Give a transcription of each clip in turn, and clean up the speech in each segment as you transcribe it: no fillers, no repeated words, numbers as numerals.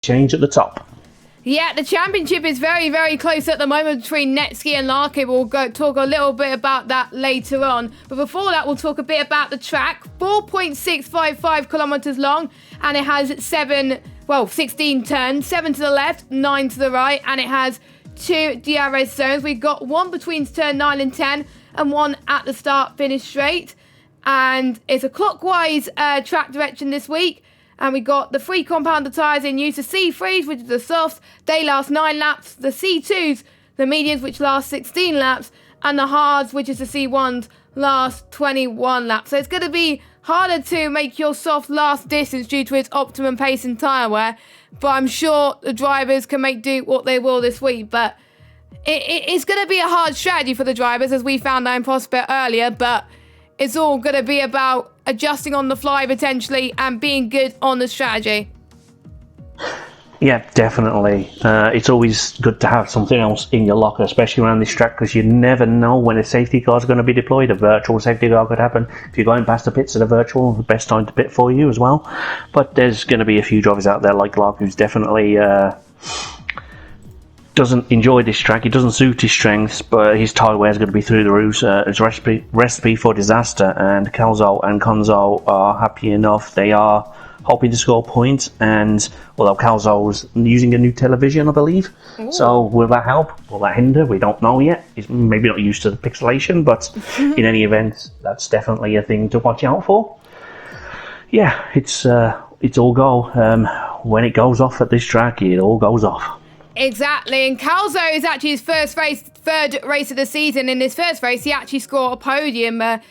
change at the top. Yeah, the championship is very, very close at the moment between Netsky and Larkin. We'll talk a little bit about that later on. But before that, we'll talk a bit about the track. 4.655 kilometres long, and it has 16 turns, 7 to the left, 9 to the right, and it has 2 DRS zones. We've got one between turn 9 and 10, and one at the start, finish straight. And it's a clockwise track direction this week. And we got the 3 compounder tyres in use. The C3s, which are the softs, they last 9 laps. The C2s, the mediums, which last 16 laps. And the hards, which is the C1s, last 21 laps. So it's going to be harder to make your soft last distance due to its optimum pace and tyre wear. But I'm sure the drivers can make do what they will this week. But it's going to be a hard strategy for the drivers, as we found out in Prospect earlier. But it's all going to be about adjusting on the fly potentially and being good on the strategy. Yeah, definitely. It's always good to have something else in your locker, especially around this track, because you never know when a safety car is going to be deployed. A virtual safety car could happen. If you're going past the pits at a virtual, the best time to pit for you as well. But there's going to be a few drivers out there like Clark who's definitely doesn't enjoy this track. It doesn't suit his strengths, but his tyre wear is going to be through the roof. It's a recipe for disaster, and Calzo and Conzo are happy enough. They are hoping to score points, and although Calzo's using a new television, I believe. Ooh. So will that help? Will that hinder? We don't know yet. He's maybe not used to the pixelation, but in any event, that's definitely a thing to watch out for. Yeah, it's all go. When it goes off at this track, it all goes off. Exactly, and Calzo is actually his third race of the season. In his first race, he actually scored a podium. The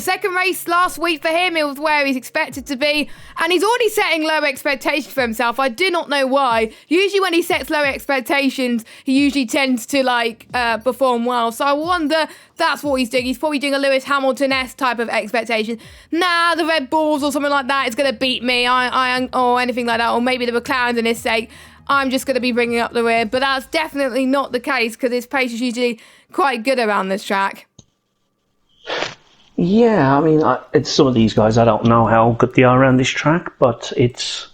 second race last week for him, it was where he's expected to be, and he's already setting low expectations for himself. I do not know why. Usually when he sets low expectations, he usually tends to perform well. So I wonder that's what he's doing. He's probably doing a Lewis Hamilton-esque type of expectation. Nah, the Red Bulls or something like that is going to beat me, or anything like that, or maybe the McLarens in his sake. I'm just going to be bringing up the rear, but that's definitely not the case because his pace is usually quite good around this track. Yeah, I mean, it's some of these guys, I don't know how good they are around this track, but it's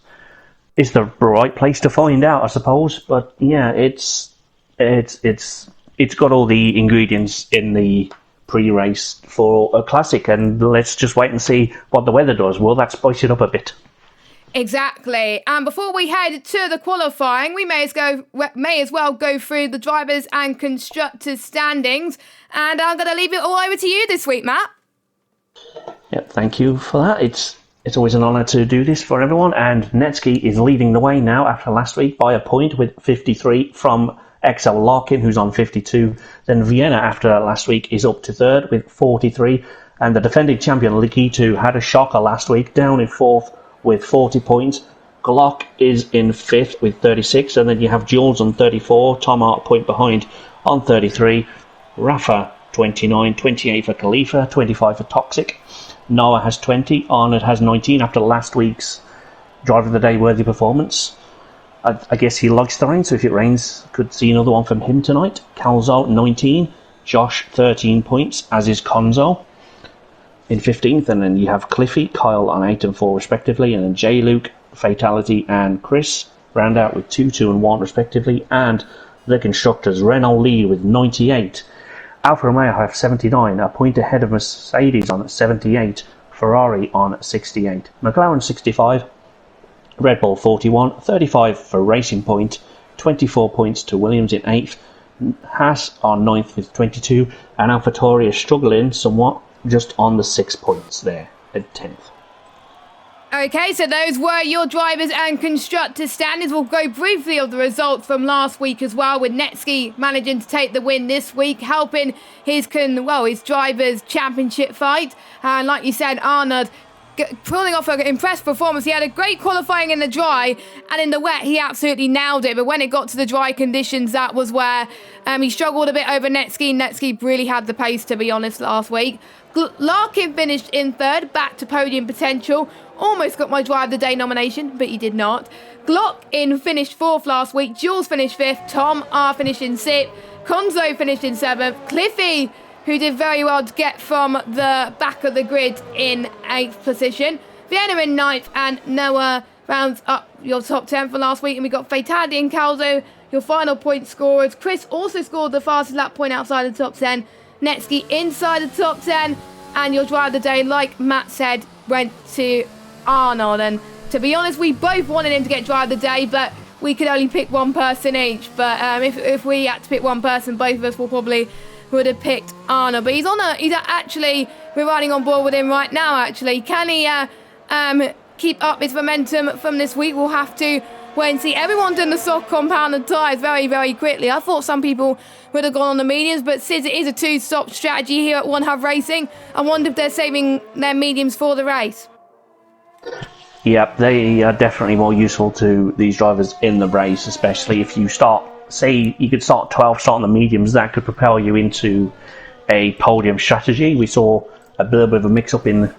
the right place to find out, I suppose. But yeah, it's got all the ingredients in the pre-race for a classic, and let's just wait and see what the weather does. Will that spice it up a bit? Exactly. And before we head to the qualifying, we may as well go through the drivers and constructors standings. And I'm going to leave it all over to you this week, Matt. Yeah, thank you for that. It's always an honour to do this for everyone. And Netsky is leading the way now after last week by a point with 53 from XL Larkin, who's on 52. Then Vienna, after last week, is up to third with 43. And the defending champion, Likitu, had a shocker last week, down in fourth with 40 points. Glock is in 5th with 36, and then you have Jules on 34, Tom Hart a point behind on 33, Rafa 29, 28 for Khalifa, 25 for Toxic, Noah has 20, Arnold has 19 after last week's Driver of the Day worthy performance. I guess he likes the rain, so if it rains, could see another one from him tonight. Calzo 19, Josh 13 points, as is Conzo in 15th, and then you have Cliffy, Kyle on 8 and 4 respectively, and then J. Luke, Fatality and Chris round out with 2, 2 and 1 respectively, and the constructors, Renault lead with 98, Alfa Romeo have 79, a point ahead of Mercedes on 78, Ferrari on 68, McLaren 65, Red Bull 41, 35 for Racing Point, 24 points to Williams in 8th, Haas on 9th with 22, and AlphaTauri is struggling somewhat, just on the 6 points there at 10th. Okay, so those were your drivers and constructors standings. We'll go briefly of the results from last week as well, with Netsky managing to take the win this week, helping his drivers' championship fight. And like you said, Arnold pulling off an impressive performance. He had a great qualifying in the dry, and in the wet he absolutely nailed it, but when it got to the dry conditions, that was where he struggled a bit over Netsky. Netsky really had the pace, to be honest, last week. Larkin finished in third, back to podium potential, almost got my Drive of the Day nomination, but he did not. Glock finished fourth last week, Jules finished fifth, Tom R finished in sixth, Conzo finished in seventh, Cliffy, who did very well to get from the back of the grid, in 8th position, Vienna in 9th, and Noah rounds up your top 10 for last week. And we got Fatality and Calzo, your final point scorers. Chris also scored the fastest lap point outside the top 10. Netsky inside the top 10. And your drive of the day, like Matt said, went to Arnold. And to be honest, we both wanted him to get drive of the day, but we could only pick one person each. But if we had to pick one person, both of us would have picked Arnold. But we're riding on board with him right now, actually. Can he keep up his momentum from this week? We'll have to wait and see. Everyone's doing the soft compounded tyres very, very quickly. I thought some people would have gone on the mediums, but since it is a two-stop strategy here at OneHubRacing, I wonder if they're saving their mediums for the race. Yep, they are definitely more useful to these drivers in the race, especially if you say you could start 12, start on the mediums, that could propel you into a podium strategy. We saw a little bit of a mix-up in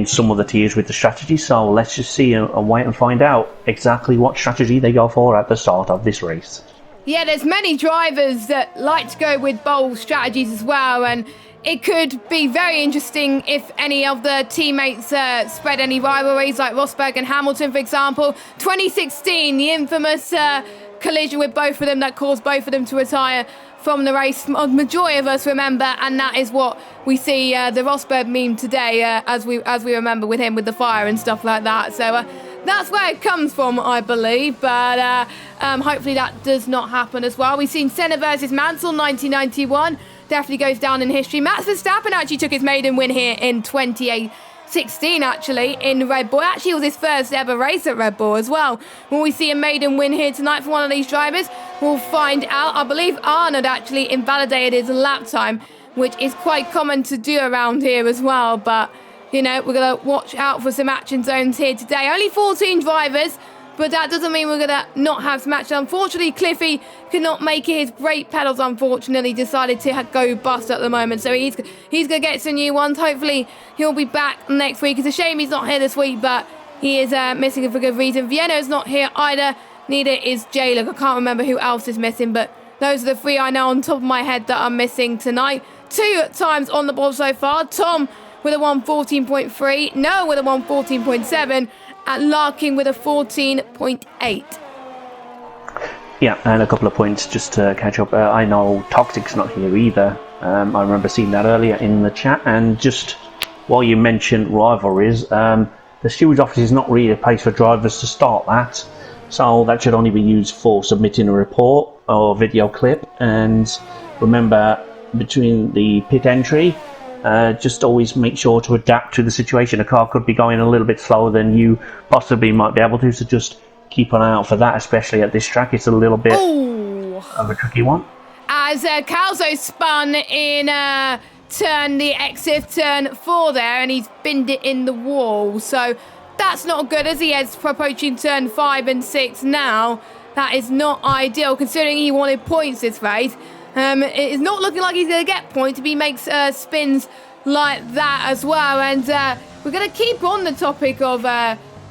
some of the tiers with the strategy, so let's just see and wait and find out exactly what strategy they go for at the start of this race. Yeah, there's many drivers that like to go with bold strategies as well, and it could be very interesting if any of the teammates spread any rivalries, like Rosberg and Hamilton, for example. 2016, the infamous collision with both of them that caused both of them to retire from the race. A majority of us remember, and that is what we see the Rosberg meme today, as we remember with him with the fire and stuff like that. So that's where it comes from, I believe. But hopefully that does not happen as well. We've seen Senna versus Mansell, 1991. Definitely goes down in history. Max Verstappen actually took his maiden win here in 2016, actually, in Red Bull. Actually, it was his first ever race at Red Bull as well. Will we see a maiden win here tonight for one of these drivers? We'll find out. I believe Arnold actually invalidated his lap time, which is quite common to do around here as well. But, you know, we're going to watch out for some action zones here today. Only 14 drivers, but that doesn't mean we're going to not have some action. Unfortunately, Cliffy could not make it. His brake pedals, unfortunately, decided to go bust at the moment. So he's going to get some new ones. Hopefully, he'll be back next week. It's a shame he's not here this week, but he is missing it for good reason. Vienna's not here either. Neither is J-Look. I can't remember who else is missing, but those are the three I know on top of my head that are missing tonight. 2 times on the board so far. Tom with a 1:14.3. Noah with a 1:14.7. And Larkin with a 14.8. Yeah, and a couple of points just to catch up. I know Toxic's not here either. I remember seeing that earlier in the chat. And just while you mentioned rivalries, the steward's office is not really a place for drivers to start that. So that should only be used for submitting a report or video clip. And remember, between the pit entry, just always make sure to adapt to the situation. A car could be going a little bit slower than you possibly might be able to, so just keep an eye out for that, especially at this track. It's a little bit of a tricky one. As Calzo spun in the exit turn 4 there, and he's binned it in the wall. So that's not good as he heads for approaching turn 5 and 6 now. That is not ideal, considering he wanted points this race. It is not looking like he's going to get points if he makes spins like that as well. And we're going to keep on the topic of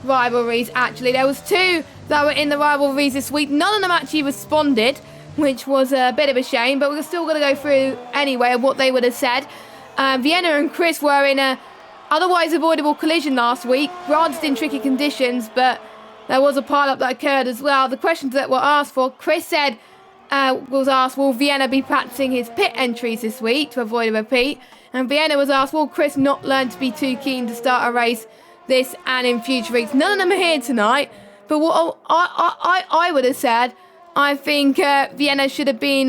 rivalries, actually. There was 2 that were in the rivalries this week. None of them actually responded, which was a bit of a shame, but we're still going to go through anyway of what they would have said. Vienna and Chris were in a otherwise avoidable collision last week, granted in tricky conditions, but there was a pile-up that occurred as well. The questions that were asked for, Chris said, was asked, will Vienna be practicing his pit entries this week to avoid a repeat? And Vienna was asked, will Chris not learn to be too keen to start a race this and in future weeks? None of them are here tonight, but what I would have said, I think Vienna should have been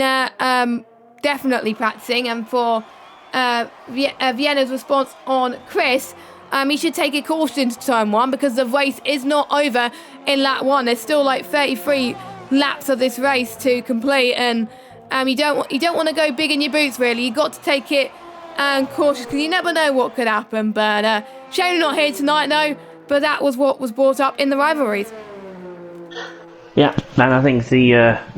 definitely practicing. And for Vienna's response on Chris, he should take a caution to turn 1 because the race is not over in lap 1. There's still like 33 laps of this race to complete, and you don't want to go big in your boots, really. You got to take it cautious because you never know what could happen. But shame not here tonight, though. But that was what was brought up in the rivalries. Yeah, and I think the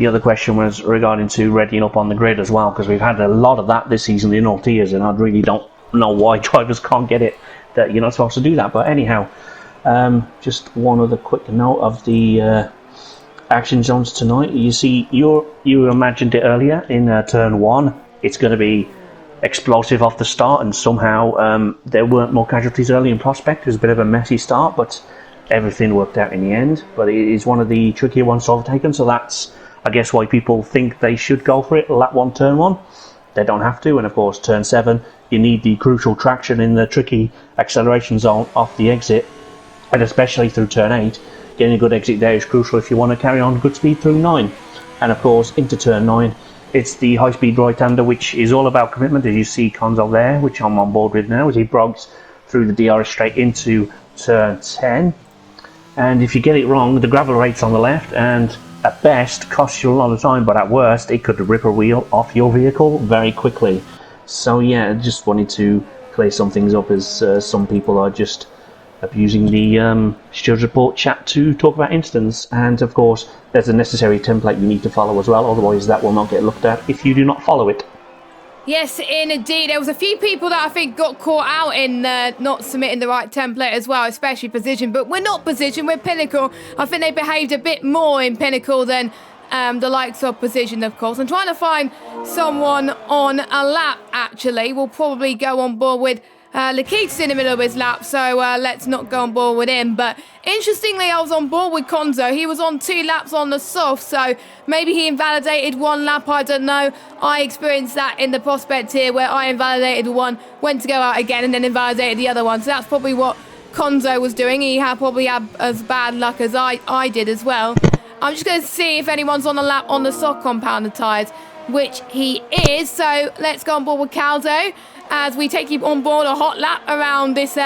other question was regarding to readying up on the grid as well, because we've had a lot of that this season in all tiers, and I really don't know why drivers can't get it that you're not supposed to do that. But anyhow, just one other quick note of the action zones tonight. You see, you imagined it earlier in turn 1. It's going to be explosive off the start, and somehow there weren't more casualties early in Prospect. It was a bit of a messy start, but everything worked out in the end. But it is one of the trickier ones to overtake, so that's, I guess, why people think they should go for it. Lap 1, turn 1. They don't have to, and of course, turn 7, you need the crucial traction in the tricky acceleration zone off the exit, and especially through turn 8. Getting a good exit there is crucial if you want to carry on good speed through 9. And of course, into turn 9, it's the high-speed right-hander, which is all about commitment, as you see Conzo there, which I'm on board with now, as he brogs through the DRS straight into turn 10. And if you get it wrong, the gravel rate's on the left, and at best costs you a lot of time, but at worst it could rip a wheel off your vehicle very quickly. So yeah, just wanted to clear some things up, as some people are just abusing the Stewards Report chat to talk about incidents, and of course there's a necessary template you need to follow as well, otherwise that will not get looked at if you do not follow it. Yes, indeed. There was a few people that I think got caught out in not submitting the right template as well, especially Position. But we're not Position, we're Pinnacle. I think they behaved a bit more in Pinnacle than the likes of Position, of course. I'm trying to find someone on a lap, actually. We'll probably go on board with Lakeith's in the middle of his lap, so let's not go on board with him. But interestingly, I was on board with Conzo. He was on 2 laps on the soft, so maybe he invalidated 1 lap, I don't know. I experienced that in the prospect here, where I invalidated 1, went to go out again, and then invalidated the other one. So that's probably what Conzo was doing. He probably had as bad luck as I did as well. I'm just going to see if anyone's on the lap on the soft compounder tyres, which he is. So let's go on board with Caldo as we take him on board a hot lap around this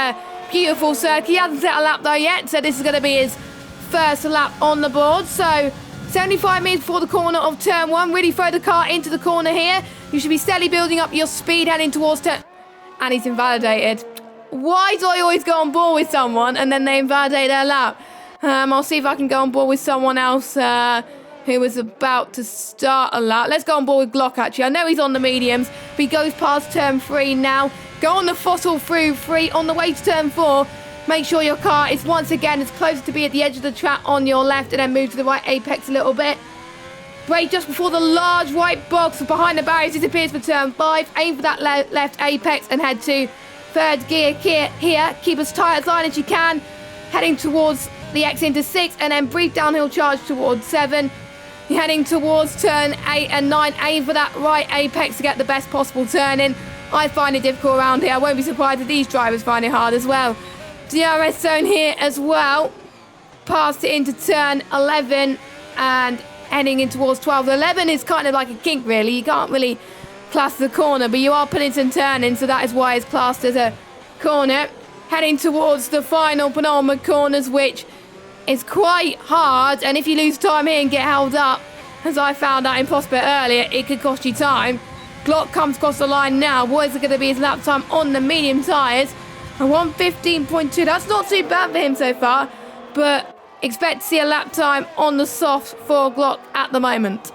beautiful circuit. He hasn't set a lap though yet, so this is going to be his first lap on the board. So 75 metres before the corner of turn 1. Really throw the car into the corner here. You should be steadily building up your speed heading towards turn... And he's invalidated. Why do I always go on board with someone and then they invalidate their lap? I'll see if I can go on board with someone else who was about to start a lap. Let's go on board with Glock, actually. I know he's on the mediums, but he goes past turn 3 now. Go on the fossil through 3 on the way to turn 4. Make sure your car is once again as close to be at the edge of the track on your left, and then move to the right apex a little bit. Brake just before the large white box behind the barriers disappears for turn 5. Aim for that left apex and head to 3rd gear here. Keep as tight as line as you can. Heading towards the X into 6, and then brief downhill charge towards 7. You're heading towards turn 8 and 9. Aim for that right apex to get the best possible turn in. I find it difficult around here. I won't be surprised if these drivers find it hard as well. DRS zone here as well. Past it into turn 11 and heading in towards 12. 11 is kind of like a kink, really. You can't really class the corner, but you are putting some turn in, so that is why it's classed as a corner. Heading towards the final penultimate corners, which is quite hard, and if you lose time here and get held up, as I found out in Prospect earlier, it could cost you time. Glock comes across the line now. What is it going to be his lap time on the medium tyres? A 1:15.2. That's not too bad for him so far, but expect to see a lap time on the soft for Glock at the moment.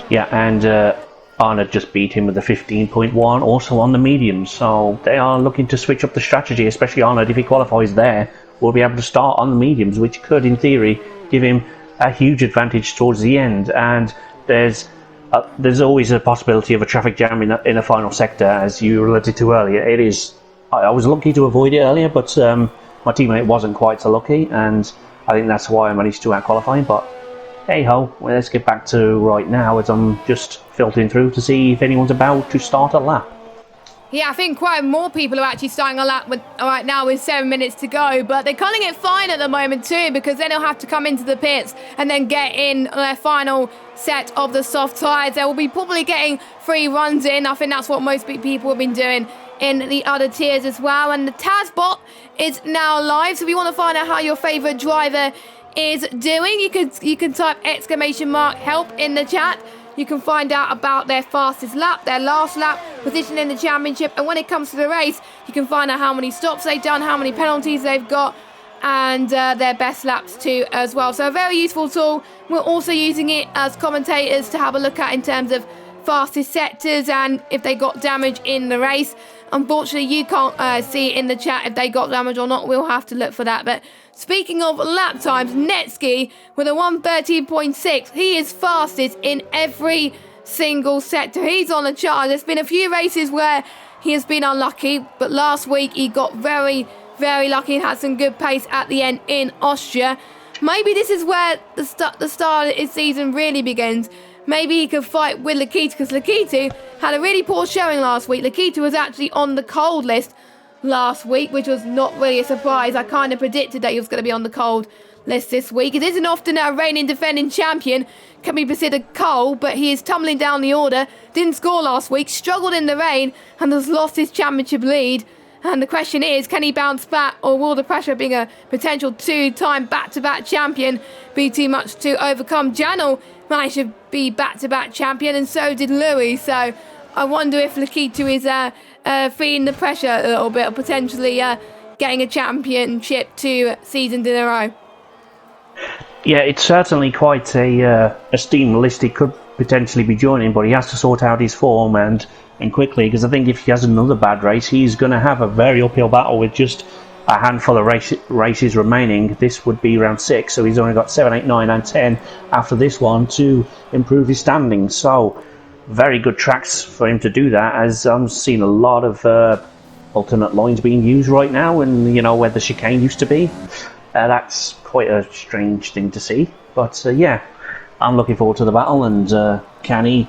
Yeah, and Arnold just beat him with a 15.1, also on the mediums, so they are looking to switch up the strategy, especially Arnold. If he qualifies there, will be able to start on the mediums, which could, in theory, give him a huge advantage towards the end. And there's always a possibility of a traffic jam in the final sector, as you alluded to earlier. It is. I was lucky to avoid it earlier, but my teammate wasn't quite so lucky, and I think that's why I managed to out-qualify. But hey ho, well, let's get back to right now, as I'm just filtering through to see if anyone's about to start a lap. Yeah, I think quite more people are actually starting a lap right now with 7 minutes to go, but they're calling it fine at the moment too, because then they'll have to come into the pits and then get in their final set of the soft tyres. They will be probably getting 3 runs in. I think that's what most people have been doing in the other tiers as well. And the TASBot is now live, so if you want to find out how your favourite driver is doing, you can type !help in the chat. You can find out about their fastest lap, their last lap, position in the championship, and when it comes to the race, you can find out how many stops they've done, how many penalties they've got, and their best laps too as well. So a very useful tool. We're also using it as commentators to have a look at in terms of fastest sectors and if they got damage in the race. Unfortunately, you can't see in the chat if they got damage or not. We'll have to look for that. But speaking of lap times, Netski with a 1:13.6. He is fastest in every single sector. He's on the chart. There's been a few races where he has been unlucky, but last week he got very, very lucky and had some good pace at the end in Austria. Maybe this is where the start of his season really begins. Maybe he could fight with Lakitu, because Lakitu had a really poor showing last week. Lakitu was actually on the cold list last week, which was not really a surprise. I kind of predicted that he was going to be on the cold list this week. It isn't often a reigning defending champion can be considered cold, but he is tumbling down the order. Didn't score last week, struggled in the rain, and has lost his championship lead. And the question is, can he bounce back, or will the pressure of being a potential 2-time back-to-back champion be too much to overcome? Janel managed to be back-to-back champion, and so did Louis. So I wonder if Lakitu is feeling the pressure a little bit, or potentially getting a championship 2 seasons in a row. Yeah, it's certainly quite a steam list he could potentially be joining, but he has to sort out his form and quickly, because I think if he has another bad race, he's going to have a very uphill battle with just a handful of races remaining. This would be round 6, so he's only got 7, 8, 9 and 10 after this one to improve his standings. So very good tracks for him to do that, as I'm seeing a lot of alternate lines being used right now, and where the chicane used to be. That's quite a strange thing to see, but yeah, I'm looking forward to the battle. And can he,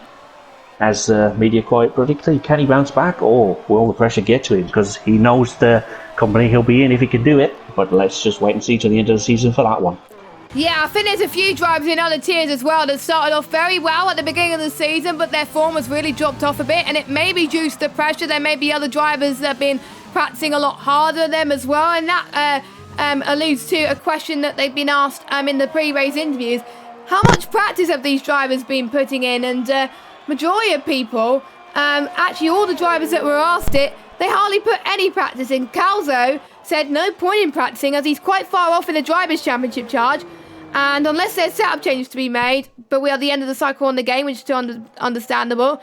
as the media quite predictly, can he bounce back, or will the pressure get to him? Because he knows the company he'll be in if he can do it. But let's just wait and see till the end of the season for that one. Yeah, I think there's a few drivers in other tiers as well that started off very well at the beginning of the season, but their form has really dropped off a bit, and it may be due to the pressure. There may be other drivers that have been practicing a lot harder than them as well, and that alludes to a question that they've been asked in the pre-race interviews. How much practice have these drivers been putting in? And majority of people, actually all the drivers that were asked it, they hardly put any practice in. Calzo said no point in practicing, as he's quite far off in the Drivers' Championship charge, and unless there's setup changes to be made, but we are at the end of the cycle on the game, which is understandable.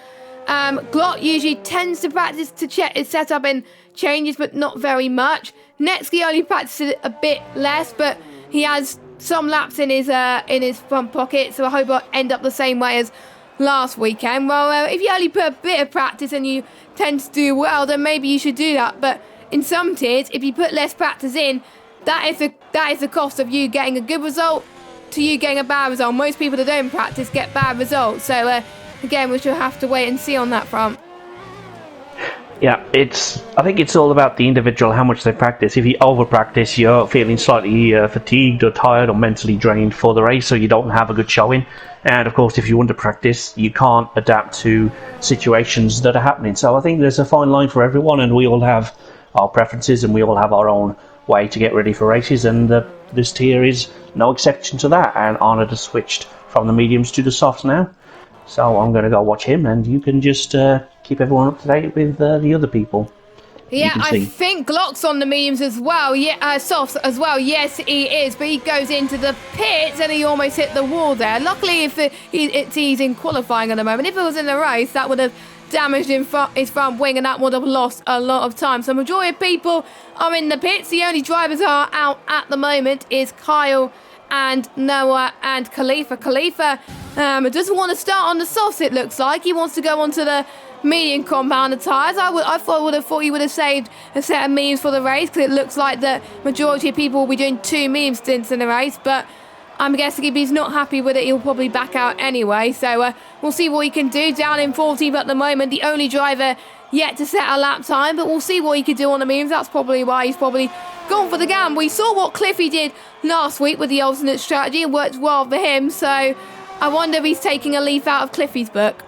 Glot usually tends to practice to check his setup and changes, but not very much. Netsky only practices a bit less, but he has some laps in his front pocket, so I hope I'll end up the same way as last weekend. Well, if you only put a bit of practice and you tend to do well, then maybe you should do that. But in some tiers, if you put less practice in, that is the cost of you getting a good result to you getting a bad result. Most people that don't practice get bad results. So again, we shall have to wait and see on that front. Yeah, I think it's all about the individual, how much they practice. If you over-practice, you're feeling slightly fatigued or tired or mentally drained for the race, so you don't have a good showing. And of course, if you under-practice, you can't adapt to situations that are happening. So I think there's a fine line for everyone, and we all have our preferences, and we all have our own way to get ready for races, and this tier is no exception to that. And Arnold has switched from the mediums to the softs now. So I'm going to go watch him, and you can just keep everyone up to date with the other people. Yeah, I think Glock's on the mediums as well. Yeah, softs as well. Yes, he is, but he goes into the pits and he almost hit the wall there. Luckily, if he's in qualifying at the moment. If it was in the race, that would have damaged his front wing, and that would have lost a lot of time. So majority of people are in the pits. The only drivers are out at the moment is Kyle and Noah and Khalifa. Khalifa doesn't want to start on the softs, it looks like. He wants to go onto the medium compounder tyres. I would have thought he would have saved a set of mediums for the race, because it looks like the majority of people will be doing 2 medium stints in the race, but I'm guessing if he's not happy with it, he'll probably back out anyway. So we'll see what he can do. Down in 14th at the moment, the only driver yet to set a lap time, but we'll see what he can do on the mediums. That's probably why he's probably gone for the gamble. We saw what Cliffy did last week with the alternate strategy. It worked well for him, so I wonder if he's taking a leaf out of Cliffy's book.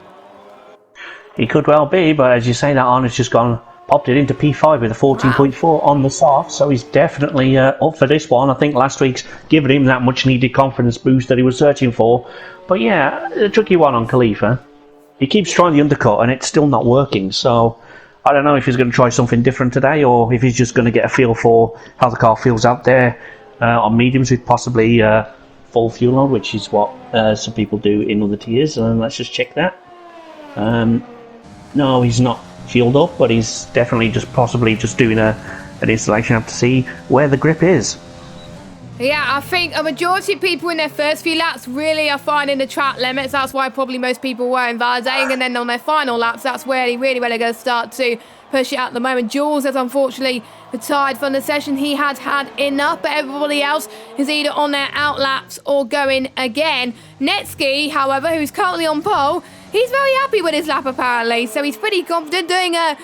He could well be, but as you say, that Arnold's just popped it into P5 with a 14.4 on the soft, so he's definitely up for this one. I think last week's given him that much needed confidence boost that he was searching for. But yeah, a tricky one on Khalifa. He keeps trying the undercut and it's still not working, so I don't know if he's going to try something different today, or if he's just going to get a feel for how the car feels out there on mediums with possibly full fuel load, which is what some people do in other tiers. Let's just check that. No, he's not fueled up, but he's definitely possibly just doing an installation up to see where the grip is. Yeah, I think a majority of people in their first few laps really are finding the track limits. That's why probably most people were invalidating. And then on their final laps, that's where they really going to start to push it at the moment. Jules has unfortunately retired from the session. He had enough, but everybody else is either on their out laps or going again. Netsky, however, who's currently on pole, he's very happy with his lap apparently. So he's pretty confident doing a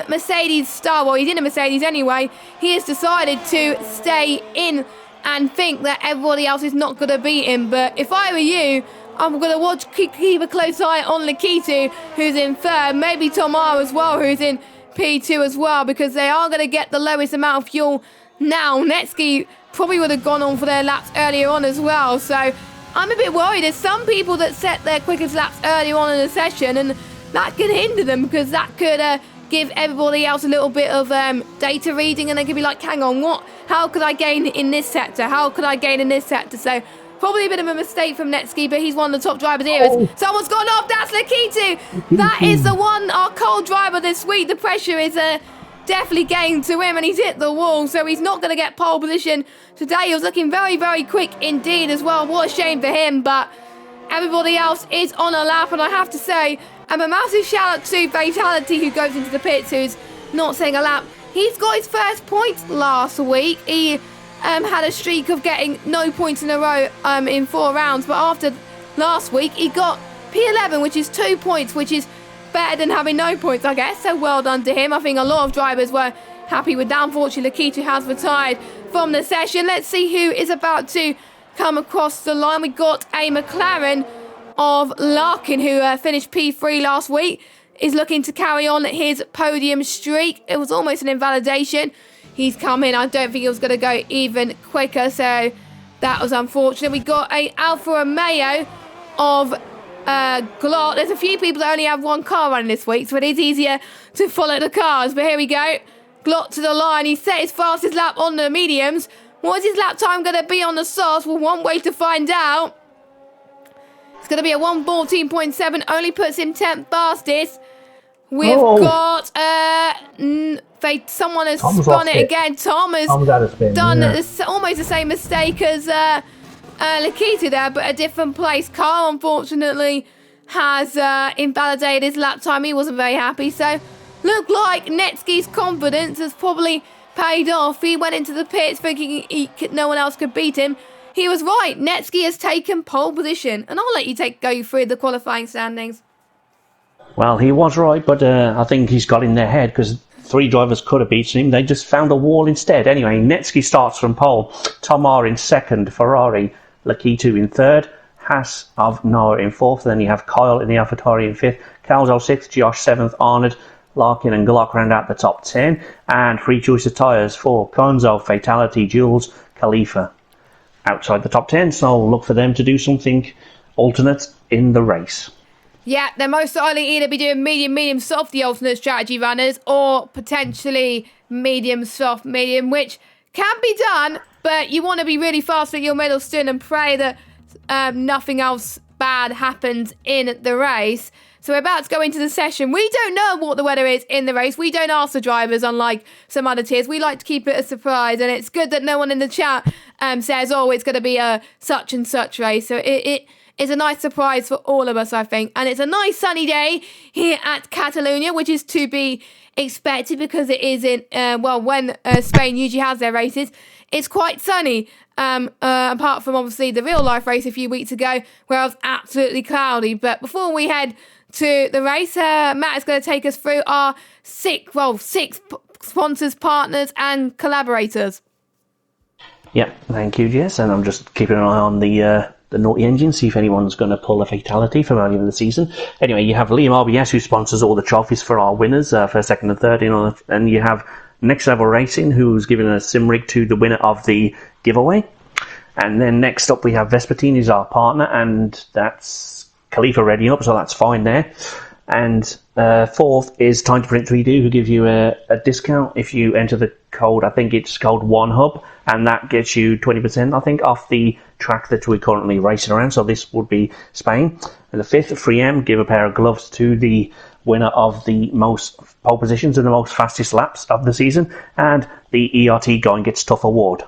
Mercedes style. Well, he's in a Mercedes anyway. He has decided to stay in and think that everybody else is not going to beat him. But if I were you, I'm going to keep a close eye on Lakitu, who's in third. Maybe Tomar as well, who's in P2 as well, because they are going to get the lowest amount of fuel now. Netsky probably would have gone on for their laps earlier on as well. So I'm a bit worried. There's some people that set their quickest laps earlier on in the session, and that could hinder them, because that could give everybody else a little bit of data reading, and they could be like, hang on, how could I gain in this sector? How could I gain in this sector? So probably a bit of a mistake from Netsky, but he's one of the top drivers here. Someone's gone off. That's Lakitu. That is the one, our cold driver this week. The pressure is definitely getting to him, and he's hit the wall, so he's not going to get pole position today. He was looking very, very quick indeed as well. What a shame for him, but everybody else is on a lap, and I have to say, a massive shout out to Fatality, who goes into the pits, who's not saying a lap. He's got his first points last week. He had a streak of getting no points in a row in 4 rounds, but after last week he got P11, which is 2 points, which is better than having no points, I guess. So well done to him. I think a lot of drivers were happy with that. Unfortunately, Lakitu has retired from the session. Let's see who is about to come across the line. We got a McLaren of Larkin, who finished P3 last week, is looking to carry on his podium streak. It was almost an invalidation. He's come in. I don't think he was going to go even quicker, so that was unfortunate. We got a Alfa Romeo of Glot. There's a few people that only have one car running this week, so it is easier to follow the cars. But here we go. Glot to the line. He set his fastest lap on the mediums. What is his lap time going to be on the softs? Well, one way to find out. It's going to be a 1:14.7. Only puts him 10th fastest. We've got someone has spun it again. Tom has done almost the same mistake as Lakitu there, but a different place. Carl, unfortunately, has invalidated his lap time. He wasn't very happy. So, looked like Netsky's confidence has probably paid off. He went into the pits thinking no one else could beat him. He was right. Netsky has taken pole position. And I'll let you go through the qualifying standings. Well, he was right, but I think he's got in their head, because 3 drivers could have beaten him. They just found a wall instead. Anyway, Netsky starts from pole. Tomar in second, Ferrari, Lakitu in third, Haas of Noah in fourth. Then you have Kyle in the AlphaTauri in fifth, Calzo sixth, Josh seventh, Arnold, Larkin and Glock round out the top 10. And free choice of tyres for Konzo, Fatality, Jules, Khalifa outside the top 10. So look for them to do something alternate in the race. Yeah, they're most likely either be doing medium, soft, the alternate strategy runners, or potentially medium, soft, medium, which can be done, but you want to be really fast at your middle stint and pray that nothing else bad happens in the race. So we're about to go into the session. We don't know what the weather is in the race. We don't ask the drivers, unlike some other tiers. We like to keep it a surprise, and it's good that no one in the chat says, oh, it's going to be a such and such race. So it is a nice surprise for all of us, I think. And it's a nice sunny day here at Catalonia, which is to be expected because it is in, when Spain usually has their races, it's quite sunny. Apart from obviously the real life race a few weeks ago where it was absolutely cloudy. But before we head to the race, Matt is going to take us through our six sponsors, partners and collaborators. Yep, thank you, Jess. And I'm just keeping an eye on the naughty engine, see if anyone's going to pull a fatality from earlier in the season. Anyway, you have Liam RBS, who sponsors all the trophies for our winners, first, second and third. And you have Next Level Racing, who's given a sim rig to the winner of the giveaway. And then next up we have Vespertine, who's our partner, and that's Khalifa ready up, so that's fine there. And fourth is Time to Print 3D, who give you a discount if you enter the code. I think it's called OneHub, and that gets you 20%, I think, off the track that we're currently racing around. So this would be Spain. And the fifth, 3M, give a pair of gloves to the winner of the most pole positions and the most fastest laps of the season. And the ERT Going Gets Tough award.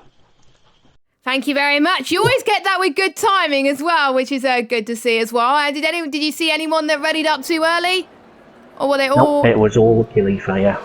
Thank you very much. You always get that with good timing as well, which is good to see as well. And did you see anyone that readied up too early? Or were they all... Nope, it was all Khalifa, yeah.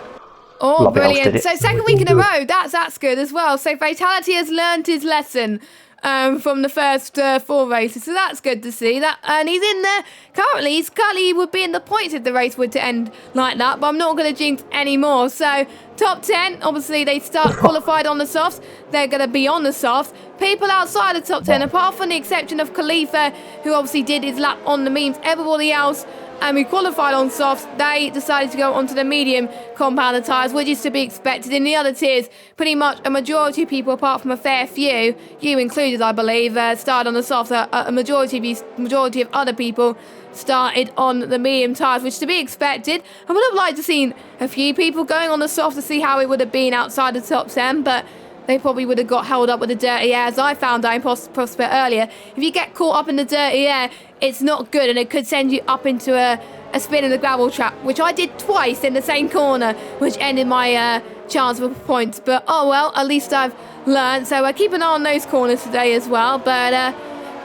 Oh, brilliant. So second week in a row, that's good as well. So Fatality has learned his lesson from the first 4 races. So that's good to see. And he's in there currently. He would be in the points if the race were to end like that. But I'm not going to jinx anymore. So top 10, obviously they start qualified on the softs. They're going to be on the softs. People outside the top 10, apart from the exception of Khalifa, who obviously did his lap on the memes, everybody else... and we qualified on softs, they decided to go onto the medium compounded tyres, which is to be expected. In the other tiers, pretty much a majority of people, apart from a fair few, you included, I believe, started on the softs. A majority of other people started on the medium tyres, which is to be expected. I would have liked to seen a few people going on the softs to see how it would have been outside the top 10, but they probably would have got held up with the dirty air, as I found out in Prospect earlier. If you get caught up in the dirty air, it's not good, and it could send you up into a spin in the gravel trap, which I did twice in the same corner, which ended my chance for points. But oh well, at least I've learned. So keep an eye on those corners today as well. But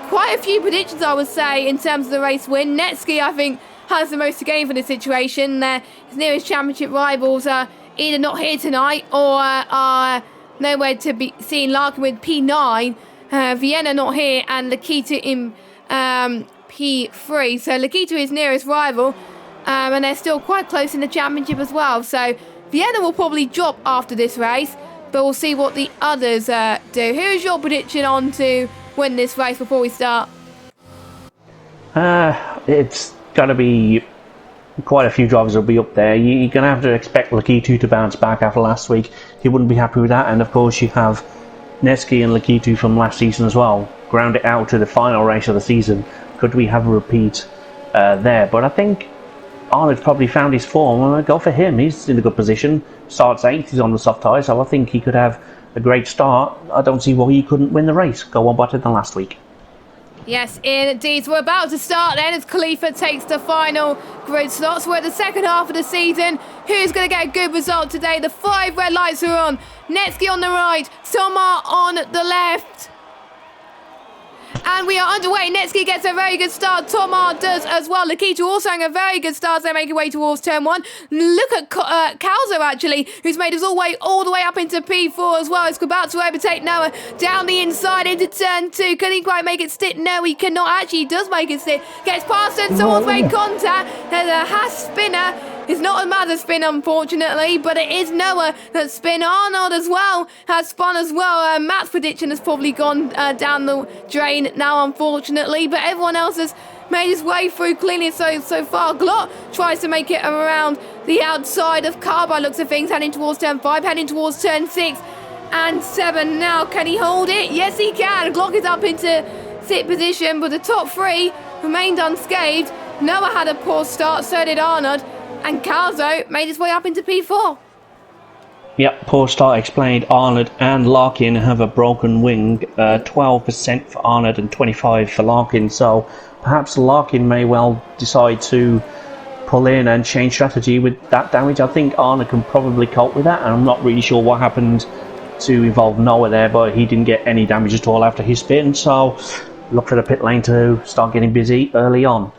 quite a few predictions, I would say, in terms of the race win. Netski, I think, has the most to gain for this situation. His nearest championship rivals are either not here tonight or are nowhere to be seen. Larkin with P9, Vienna not here, and Lakita in P3. So Lakita is nearest rival, and they're still quite close in the championship as well. So Vienna will probably drop after this race, but we'll see what the others do. Who's your prediction on to win this race before we start? It's going to be quite a few drivers will be up there. You're going to have to expect Lakitu to bounce back after last week. He wouldn't be happy with that. And of course you have Nevsky and Lakitu from last season as well. Ground it out to the final race of the season. Could we have a repeat there? But I think Arnold's probably found his form. I'm going to go for him. He's in a good position. Starts 8th. He's on the soft tyre. So I think he could have a great start. I don't see why he couldn't win the race. Go on better than last week. Yes, indeed. We're about to start then as Khalifa takes the final grid slots. We're at the second half of the season. Who's going to get a good result today? The 5 red lights are on. Netsky on the right, Tomar on the left. And we are underway. Netsky gets a very good start. Tomar does as well. Lakita also having a very good start as they make their way towards turn 1. Look at Kalzo, actually, who's made us all the way up into P4 as well. He's about to overtake Noah down the inside into turn 2. Can he quite make it stick? No, he cannot. Actually, he does make it stick. Gets past and someone's made contact. There's a Haas spinner. It's not a Mazda spin, unfortunately, but it is Noah that spin. Arnold as well has spun as well. Matt's prediction has probably gone down the drain now, unfortunately, but everyone else has made his way through cleanly so far. Glot tries to make it around the outside of Car by looks of things, heading towards turn 5, heading towards turn 6 and 7 now. Can he hold it? Yes, he can. Glock is up into 6th position, but the top 3 remained unscathed. Noah had a poor start, so did Arnold. And Calzo made his way up into P4. Yep, poor start explained. Arnold and Larkin have a broken wing. 12% for Arnold and 25% for Larkin. So perhaps Larkin may well decide to pull in and change strategy with that damage. I think Arnold can probably cope with that. And I'm not really sure what happened to involve Noah there, but he didn't get any damage at all after his spin. So look for the pit lane to start getting busy early on.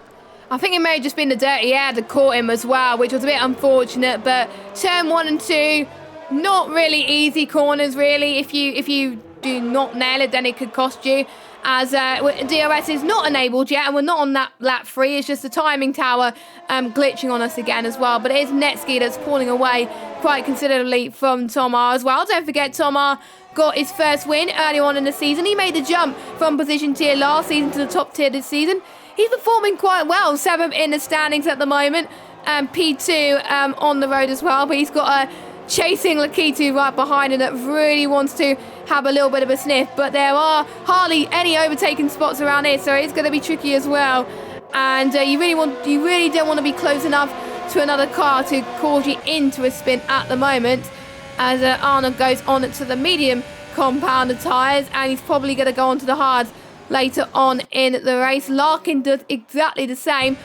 I think it may have just been the dirty air that caught him as well, which was a bit unfortunate. But turn 1 and 2, not really easy corners, really. If you do not nail it, then it could cost you. As DRS is not enabled yet, and we're not on that lap 3. It's just the timing tower glitching on us again as well. But it is Netsky that's pulling away quite considerably from Tomar as well. Don't forget, Tomar got his first win early on in the season. He made the jump from position tier last season to the top tier this season. He's performing quite well, 7th in the standings at the moment, and P2 on the road as well. But he's got a chasing Lakitu right behind him that really wants to have a little bit of a sniff. But there are hardly any overtaking spots around here, so it's going to be tricky as well. And you really don't want to be close enough to another car to cause you into a spin at the moment. As Arnold goes on to the medium compounded tyres, and he's probably going to go on to the hard later on in the race. Larkin does exactly the same.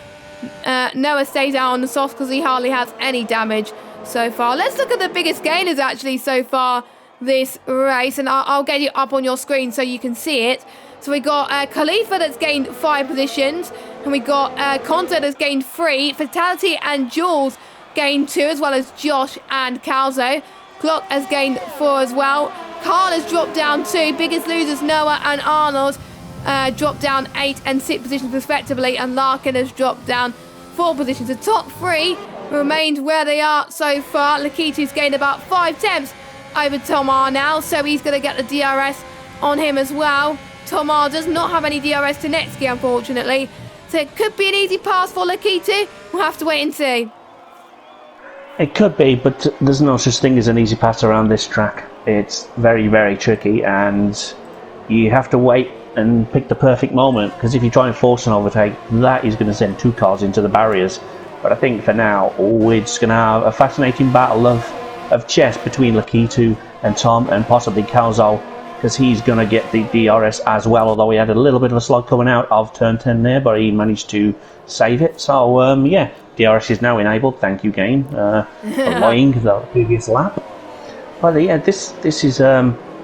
Noah stays out on the soft because he hardly has any damage so far. Let's look at the biggest gainers actually so far this race, and I'll get it up on your screen so you can see it. So we got Khalifa that's gained 5 positions, and we got Conte that's gained 3, Fatality and Jules gained 2, as well as Josh and Calzo. Clock has gained 4 as well. Carl has dropped down 2. Biggest losers Noah and Arnold dropped down 8 and 6 positions respectively, and Larkin has dropped down 4 positions. The top 3 remained where they are so far. Lakitu's gained about 5 temps over Tomar now, so he's going to get the DRS on him as well. Tomar does not have any DRS to Netsky, unfortunately, so it could be an easy pass for Lakitu. We'll have to wait and see. It could be, but there's no such thing as an easy pass around this track. It's very, very tricky, and you have to wait and pick the perfect moment, because if you try and force an overtake, that is going to send 2 cars into the barriers. But I think for now, we're just going to have a fascinating battle of chess between Lakitu and Tom, and possibly Calzo, because he's going to get the DRS as well, although he had a little bit of a slog coming out of turn 10 there, but he managed to save it. So, yeah, DRS is now enabled. Thank you, game, for lying the previous lap. But yeah, this is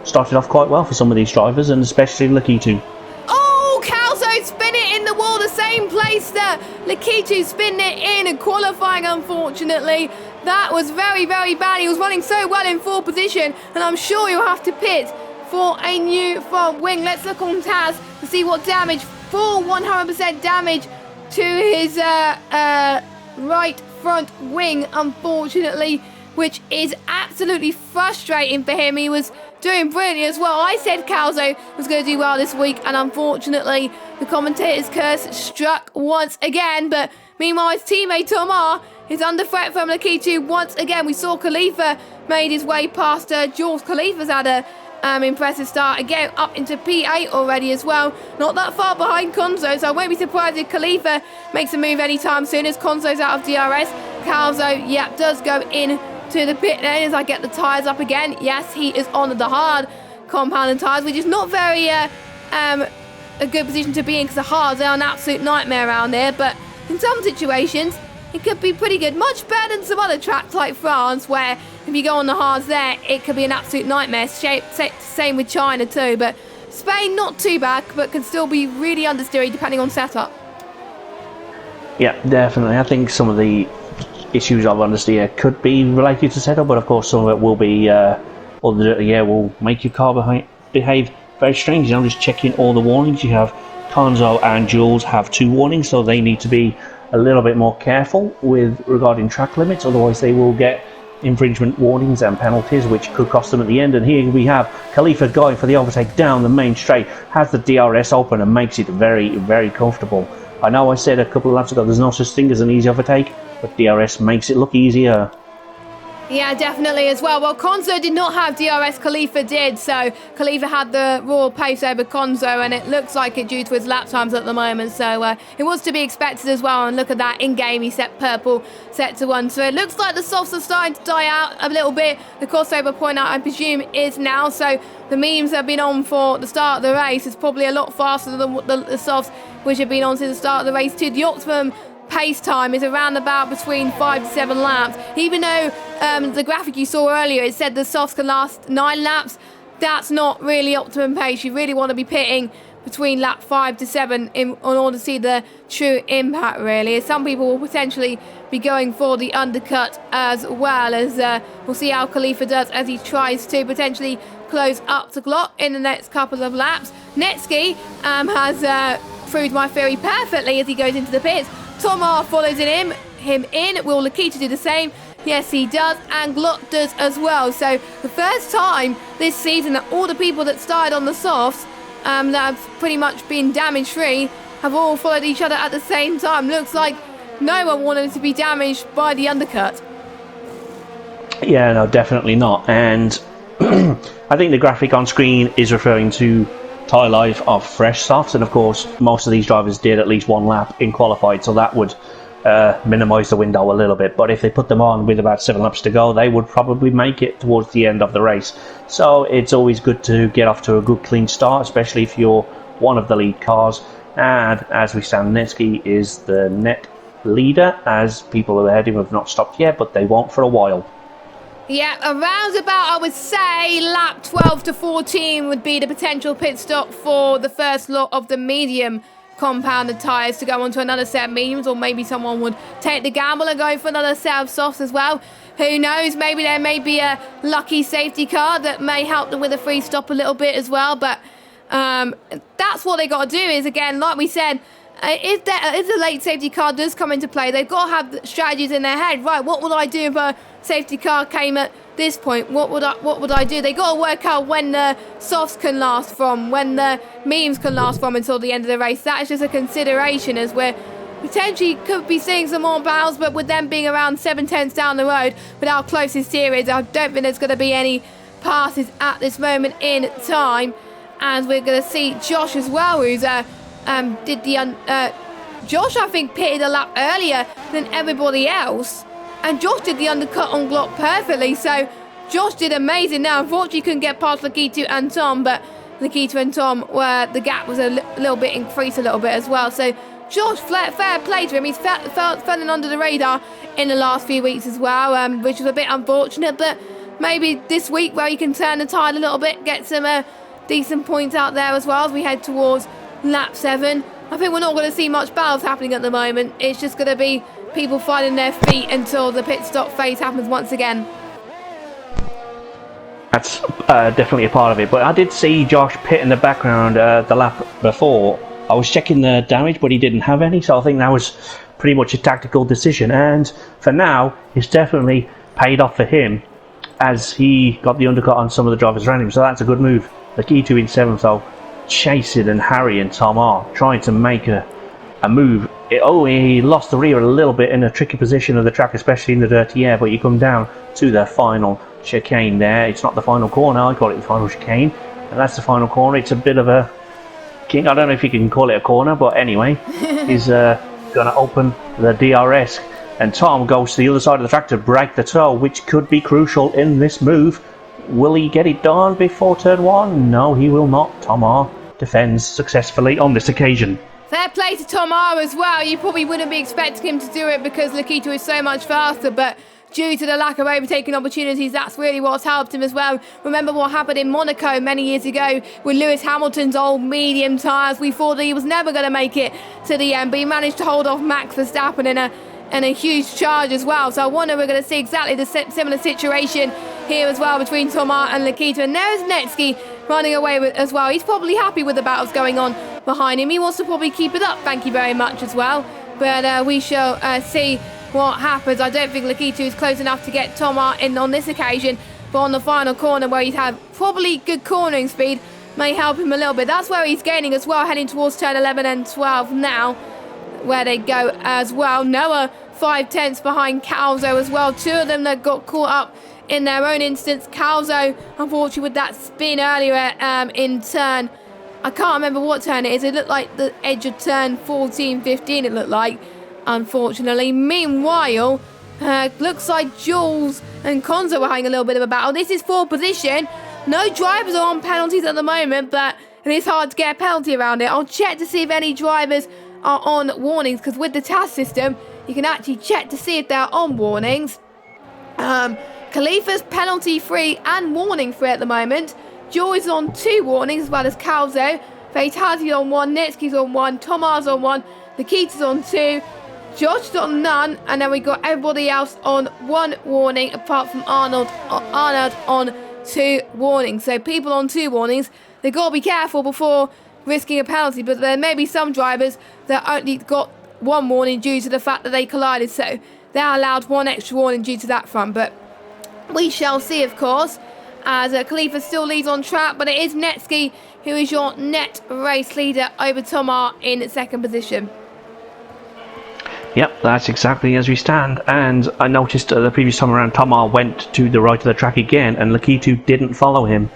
started off quite well for some of these drivers, and especially Lakitu. Oh, Calzo spin it in the wall, the same place that Lakitu spin it in qualifying, unfortunately. That was very, very bad. He was running so well in 4th position, and I'm sure he'll have to pit for a new front wing. Let's look on Taz to see what damage, full 100% damage to his right front wing, unfortunately, which is absolutely frustrating for him. He was doing brilliantly as well. I said Calzo was going to do well this week, and unfortunately the commentator's curse struck once again. But meanwhile, his teammate Tomar is under threat from Lakitu once again. We saw Khalifa made his way past Jules. Khalifa's had a impressive start again, up into P8 already as well. Not that far behind Konzo, so I won't be surprised if Khalifa makes a move anytime soon, as Konzo's out of DRS. Calzo, yeah, does go in to the pit lane as I get the tyres up again. Yes, he is on the hard compound tyres, which is not very a good position to be in, because the hards are an absolute nightmare around there, but in some situations it could be pretty good. Much better than some other tracks like France, where if you go on the hards there, it could be an absolute nightmare. Same with China too, but Spain not too bad, but can still be really understeery depending on setup. Yeah, definitely. I think some of the issues of understeer could be related to setup, but of course some of it will be, or the dirty air will make your car behave very strangely. I'm just checking all the warnings. You have Konzo and Jules have 2 warnings, so they need to be a little bit more careful with regarding track limits, otherwise they will get infringement warnings and penalties, which could cost them at the end. And here we have Khalifa going for the overtake down the main straight, has the DRS open and makes it very, very comfortable. I know I said a couple of laps ago there's no such thing as an easy overtake, but DRS makes it look easier. Yeah, definitely as well. Well, Konzo did not have DRS, Khalifa did, so Khalifa had the raw pace over Konzo, and it looks like it due to his lap times at the moment, so it was to be expected as well. And look at that, in-game he set purple, set to 1, so it looks like the softs are starting to die out a little bit. The crossover point out, I presume, is now, so the memes that have been on for the start of the race is probably a lot faster than the softs which have been on since the start of the race too. The optimum pace time is around about between 5 to 7 laps, even though the graphic you saw earlier, it said the softs can last 9 laps. That's not really optimum pace. You really want to be pitting between lap 5 to 7 in order to see the true impact, really, as some people will potentially be going for the undercut as well, as we'll see how Khalifa does as he tries to potentially close up the clock in the next couple of laps. Netsky has proved my theory perfectly as he goes into the pits. Tomar follows him in. Will Lakitu do the same? Yes, he does, and Glock does as well. So the first time this season that all the people that started on the softs that have pretty much been damage free have all followed each other at the same time. Looks like no one wanted to be damaged by the undercut. Yeah, no, definitely not. And I think the graphic on screen is referring to tyre life of fresh softs, and of course most of these drivers did at least 1 lap in qualified, so that would minimise the window a little bit. But if they put them on with about 7 laps to go, they would probably make it towards the end of the race. So it's always good to get off to a good clean start, especially if you're one of the lead cars. And as we stand, Netsky is the net leader, as people ahead of him have not stopped yet, but they won't for a while. Yeah, around about, I would say, lap 12 to 14 would be the potential pit stop for the first lot of the medium compounded tyres to go on to another set of mediums, or maybe someone would take the gamble and go for another set of softs as well. Who knows, maybe there may be a lucky safety car that may help them with a free stop a little bit as well, but that's what they got to do is, again, like we said, if the late safety car does come into play, they've got to have strategies in their head. Right, what would I do if a safety car came at this point? What would I do? They got to work out when the softs can last from, when the mediums can last from until the end of the race. That is just a consideration, as we're potentially could be seeing some more battles, but with them being around 7/10 down the road with how close this series, I don't think there's going to be any passes at this moment in time. And we're going to see Josh as well, who's Josh, I think, pitted a lap earlier than everybody else, and Josh did the undercut on Glock perfectly, so Josh did amazing. Now, unfortunately, couldn't get past Lakitu and Tom, but Lakitu and Tom, where the gap was a little bit increased a little bit as well, so Josh, fair play to him. He's fallen under the radar in the last few weeks as well, which was a bit unfortunate, but maybe this week where he can turn the tide a little bit, get some decent points out there as well as we head towards lap 7. I think we're not going to see much battles happening at the moment. It's just going to be people finding their feet until the pit stop phase happens once again. That's definitely a part of it, but I did see Josh pit in the background the lap before. I was checking the damage, but he didn't have any, so I think that was pretty much a tactical decision, and for now it's definitely paid off for him as he got the undercut on some of the drivers around him, so that's a good move. Lakitu in 7th though, chasing and harrying Tom R, trying to make a move. He lost the rear a little bit in a tricky position of the track, especially in the dirty air, but you come down to the final chicane there. It's not the final corner, I call it the final chicane, and that's the final corner. It's a bit of a king, I don't know if you can call it a corner, but anyway, he's going to open the DRS, and Tom goes to the other side of the track to break the toe, which could be crucial in this move. Will he get it done before turn 1? No, he will not. Tom R defends successfully on this occasion. Fair play to Tom R as well. You probably wouldn't be expecting him to do it because Lakitu is so much faster, but due to the lack of overtaking opportunities, that's really what's helped him as well. Remember what happened in Monaco many years ago with Lewis Hamilton's old medium tyres. We thought that he was never going to make it to the end, but he managed to hold off Max Verstappen in a huge charge as well. So I wonder we're going to see exactly the similar situation here as well between Tom R and Lakitu. And there's Netsky running away with as well. He's probably happy with the battles going on behind him. He wants to probably keep it up, thank you very much as well. But we shall see what happens. I don't think Lakitu is close enough to get Tom R in on this occasion, but on the final corner where he's had probably good cornering speed may help him a little bit. That's where he's gaining as well, heading towards turn 11 and 12 now, where they go as well. Noah 5/10 behind Calzo as well. Two of them that got caught up in their own instance. Calzo, unfortunately, with that spin earlier in turn, I can't remember what turn it is. It looked like the edge of turn 14, 15 it looked like, unfortunately. Meanwhile, looks like Jules and Konzo are having a little bit of a battle. This is 4th position. No drivers are on penalties at the moment, but it is hard to get a penalty around it. I'll check to see if any drivers are on warnings, because with the task system, you can actually check to see if they're on warnings. Khalifa's penalty free and warning free at the moment. Joy is on 2 warnings as well as Calzo. Fatality's on 1, Nitsky's on 1, Tomar's on 1, Nikita's on 2, Josh's on none, and then we got everybody else on 1 warning apart from Arnold on 2 warnings. So people on 2 warnings, they've got to be careful before risking a penalty, but there may be some drivers that only got 1 warning due to the fact that they collided, so they're allowed 1 extra warning due to that front. But we shall see, of course, as Khalifa still leads on track, but it is Netsky who is your net race leader over Tomar in 2nd position. Yep, that's exactly as we stand, and I noticed the previous time around Tomar went to the right of the track again and Lakitu didn't follow him.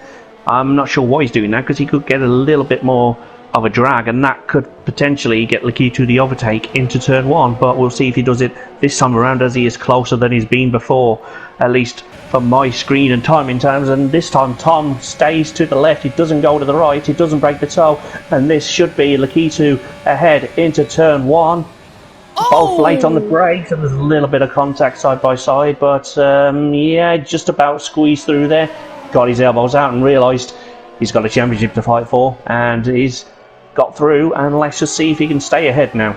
I'm not sure why he's doing that, because he could get a little bit more of a drag, and that could potentially get Lakitu the overtake into turn 1, but we'll see if he does it this time around, as he is closer than he's been before, at least from my screen and timing terms. And this time Tom stays to the left, he doesn't go to the right, he doesn't break the toe, and this should be Lakitu ahead into turn 1. both late on the brakes, and there's a little bit of contact side by side, but yeah, just about squeezed through there. Got his elbows out and realised he's got a championship to fight for, and he's got through, and let's just see if he can stay ahead now.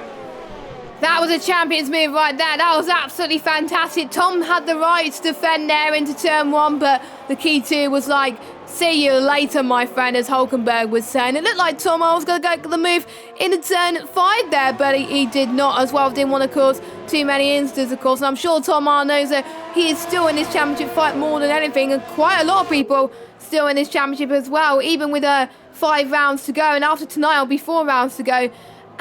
That was a champion's move right there. That was absolutely fantastic. Tom had the right to defend there into turn 1, but the key 2 was like, see you later, my friend, as Hulkenberg was saying. It looked like Tom was going to go the move into turn 5 there, but he did not as well. Didn't want to cause too many incidents, of course. And I'm sure Tom knows that he is still in this championship fight more than anything, and quite a lot of people still in this championship as well, even with 5 rounds to go. And after tonight, it'll be 4 rounds to go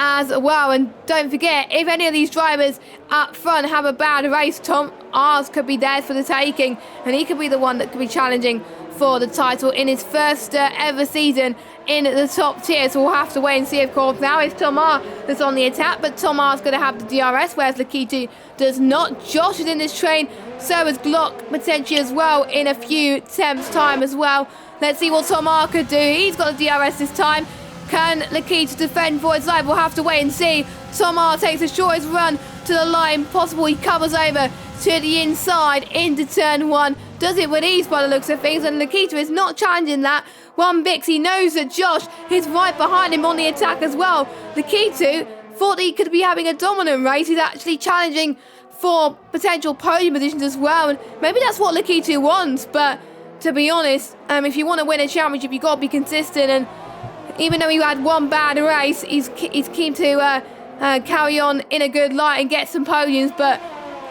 as well. And don't forget, if any of these drivers up front have a bad race, Tom ours could be theirs for the taking, and he could be the one that could be challenging for the title in his first ever season in the top tier. So we'll have to wait and see, of course. Now it's Tom R that's on the attack, but Tom R's going to have the DRS, whereas Lakitu does not. Josh is in this train, so is Glock potentially as well in a few attempts time as well. Let's see what Tom R could do. He's got the DRS this time. Can Lakitu defend for his life? We'll have to wait and see. Tom R takes the shortest run to the line possible. He covers over to the inside into turn 1. Does it with ease by the looks of things, and Lakitu is not challenging that one bit. He knows that Josh is right behind him on the attack as well. Lakitu thought that he could be having a dominant race. He's actually challenging for potential podium positions as well, and maybe that's what Lakitu wants. But to be honest, if you want to win a championship, you've got to be consistent, and even though he had one bad race, he's keen to carry on in a good light and get some podiums. But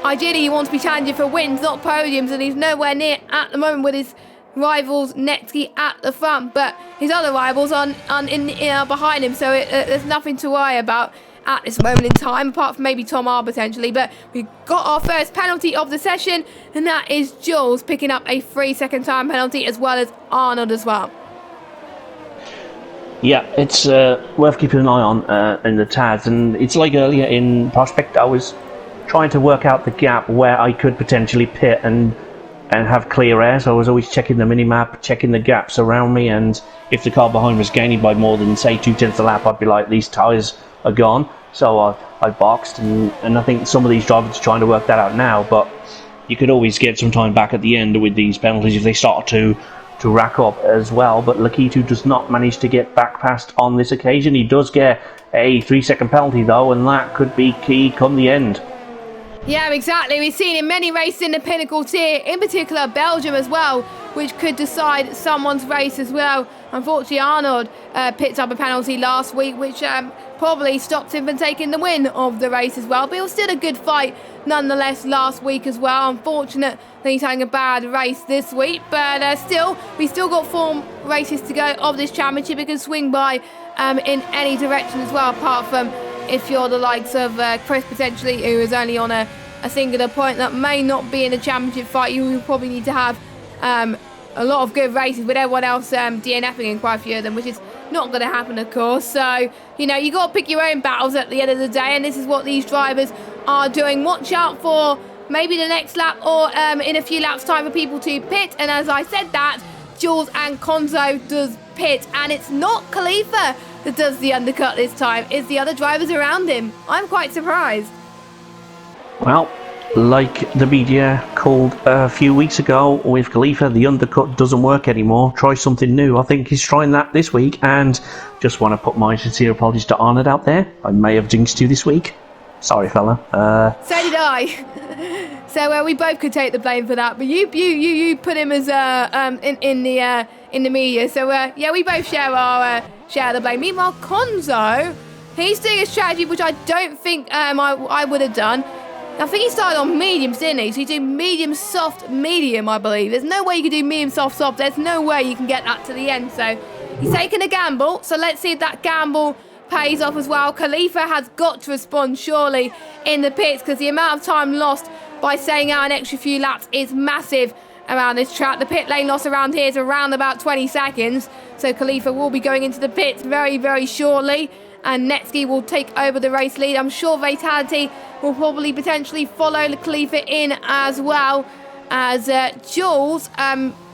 ideally, he wants to be challenging for wins, not podiums, and he's nowhere near at the moment with his rivals Netsky at the front. But his other rivals are behind him, so there's nothing to worry about at this moment in time, apart from maybe Tom R potentially. But we've got our first penalty of the session, and that is Jules picking up a 3-second time penalty, as well as Arnold as well. Yeah, it's worth keeping an eye on in the TAS, and it's like earlier in Prospect, I was trying to work out the gap where I could potentially pit and have clear air, so I was always checking the minimap, checking the gaps around me, and if the car behind was gaining by more than, say, 2/10 a lap, I'd be like, these tyres are gone. So I boxed, and I think some of these drivers are trying to work that out now, but you could always get some time back at the end with these penalties if they start to rack up as well. But Lakitu does not manage to get back past on this occasion. He does get a 3-second penalty though, and that could be key come the end. Yeah, exactly. We've seen in many races in the Pinnacle tier, in particular Belgium as well, which could decide someone's race as well. Unfortunately, Arnold picked up a penalty last week, which probably stopped him from taking the win of the race as well. But it was still a good fight nonetheless last week as well. Unfortunate that he's having a bad race this week, but we still got 4 races to go of this championship. It can swing by in any direction as well, apart from if you're the likes of Chris potentially, who is only on a singular point that may not be in the championship fight. You will probably need to have a lot of good races with everyone else DNFing in quite a few of them, which is not going to happen, of course. So, you know, you got to pick your own battles at the end of the day, and this is what these drivers are doing. Watch out for maybe the next lap or in a few laps time for people to pit. And as I said that, Jules and Konzo does pit, and it's not Khalifa that does the undercut this time, it's the other drivers around him. I'm quite surprised. Well, like the media called a few weeks ago with Khalifa, the undercut doesn't work anymore. Try something new. I think he's trying that this week, and just want to put my sincere apologies to Arnold out there. I may have jinxed you this week. Sorry, fella. So did I. So we both could take the blame for that, but you put him as in the media. So yeah, we both share the blame. Meanwhile, Konzo, he's doing a strategy which I don't think I would have done. I think he started on mediums, didn't he? So he did medium, soft, medium, I believe. There's no way you can do medium, soft, soft. There's no way you can get that to the end. So he's taking a gamble. So let's see if that gamble pays off as well. Khalifa has got to respond surely in the pits, because the amount of time lost by staying out an extra few laps is massive around this track. The pit lane loss around here is around about 20 seconds. So Khalifa will be going into the pits very, very shortly, and Netsky will take over the race lead. I'm sure Fatality will probably potentially follow Khalifa in as well, as Jules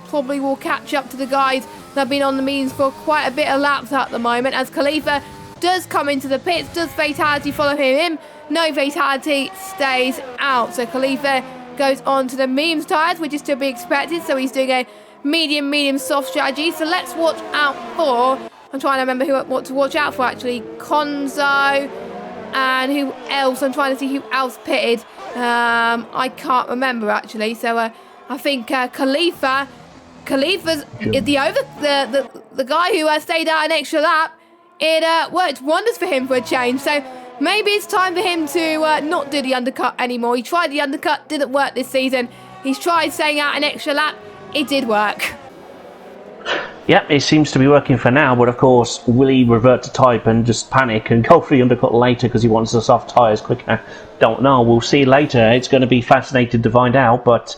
probably will catch up to the guys that have been on the mediums for quite a bit of laps at the moment, as Khalifa does come into the pits. Does fatality follow him? No fatality, stays out. So Khalifa goes on to the mediums tyres, which is to be expected. So he's doing a medium soft strategy. So let's watch out for, I'm trying to remember what to watch out for actually. Konzo and who else? I'm trying to see who else pitted. I can't remember actually. So I think Khalifa's the guy who stayed out an extra lap. It worked wonders for him for a change. So maybe it's time for him to not do the undercut anymore. He tried the undercut, didn't work this season. He's tried staying out an extra lap. It did work. Yep, it seems to be working for now, but of course, will he revert to type and just panic and go for the undercut later because he wants the soft tyres quicker? Don't know. We'll see later. It's going to be fascinating to find out, but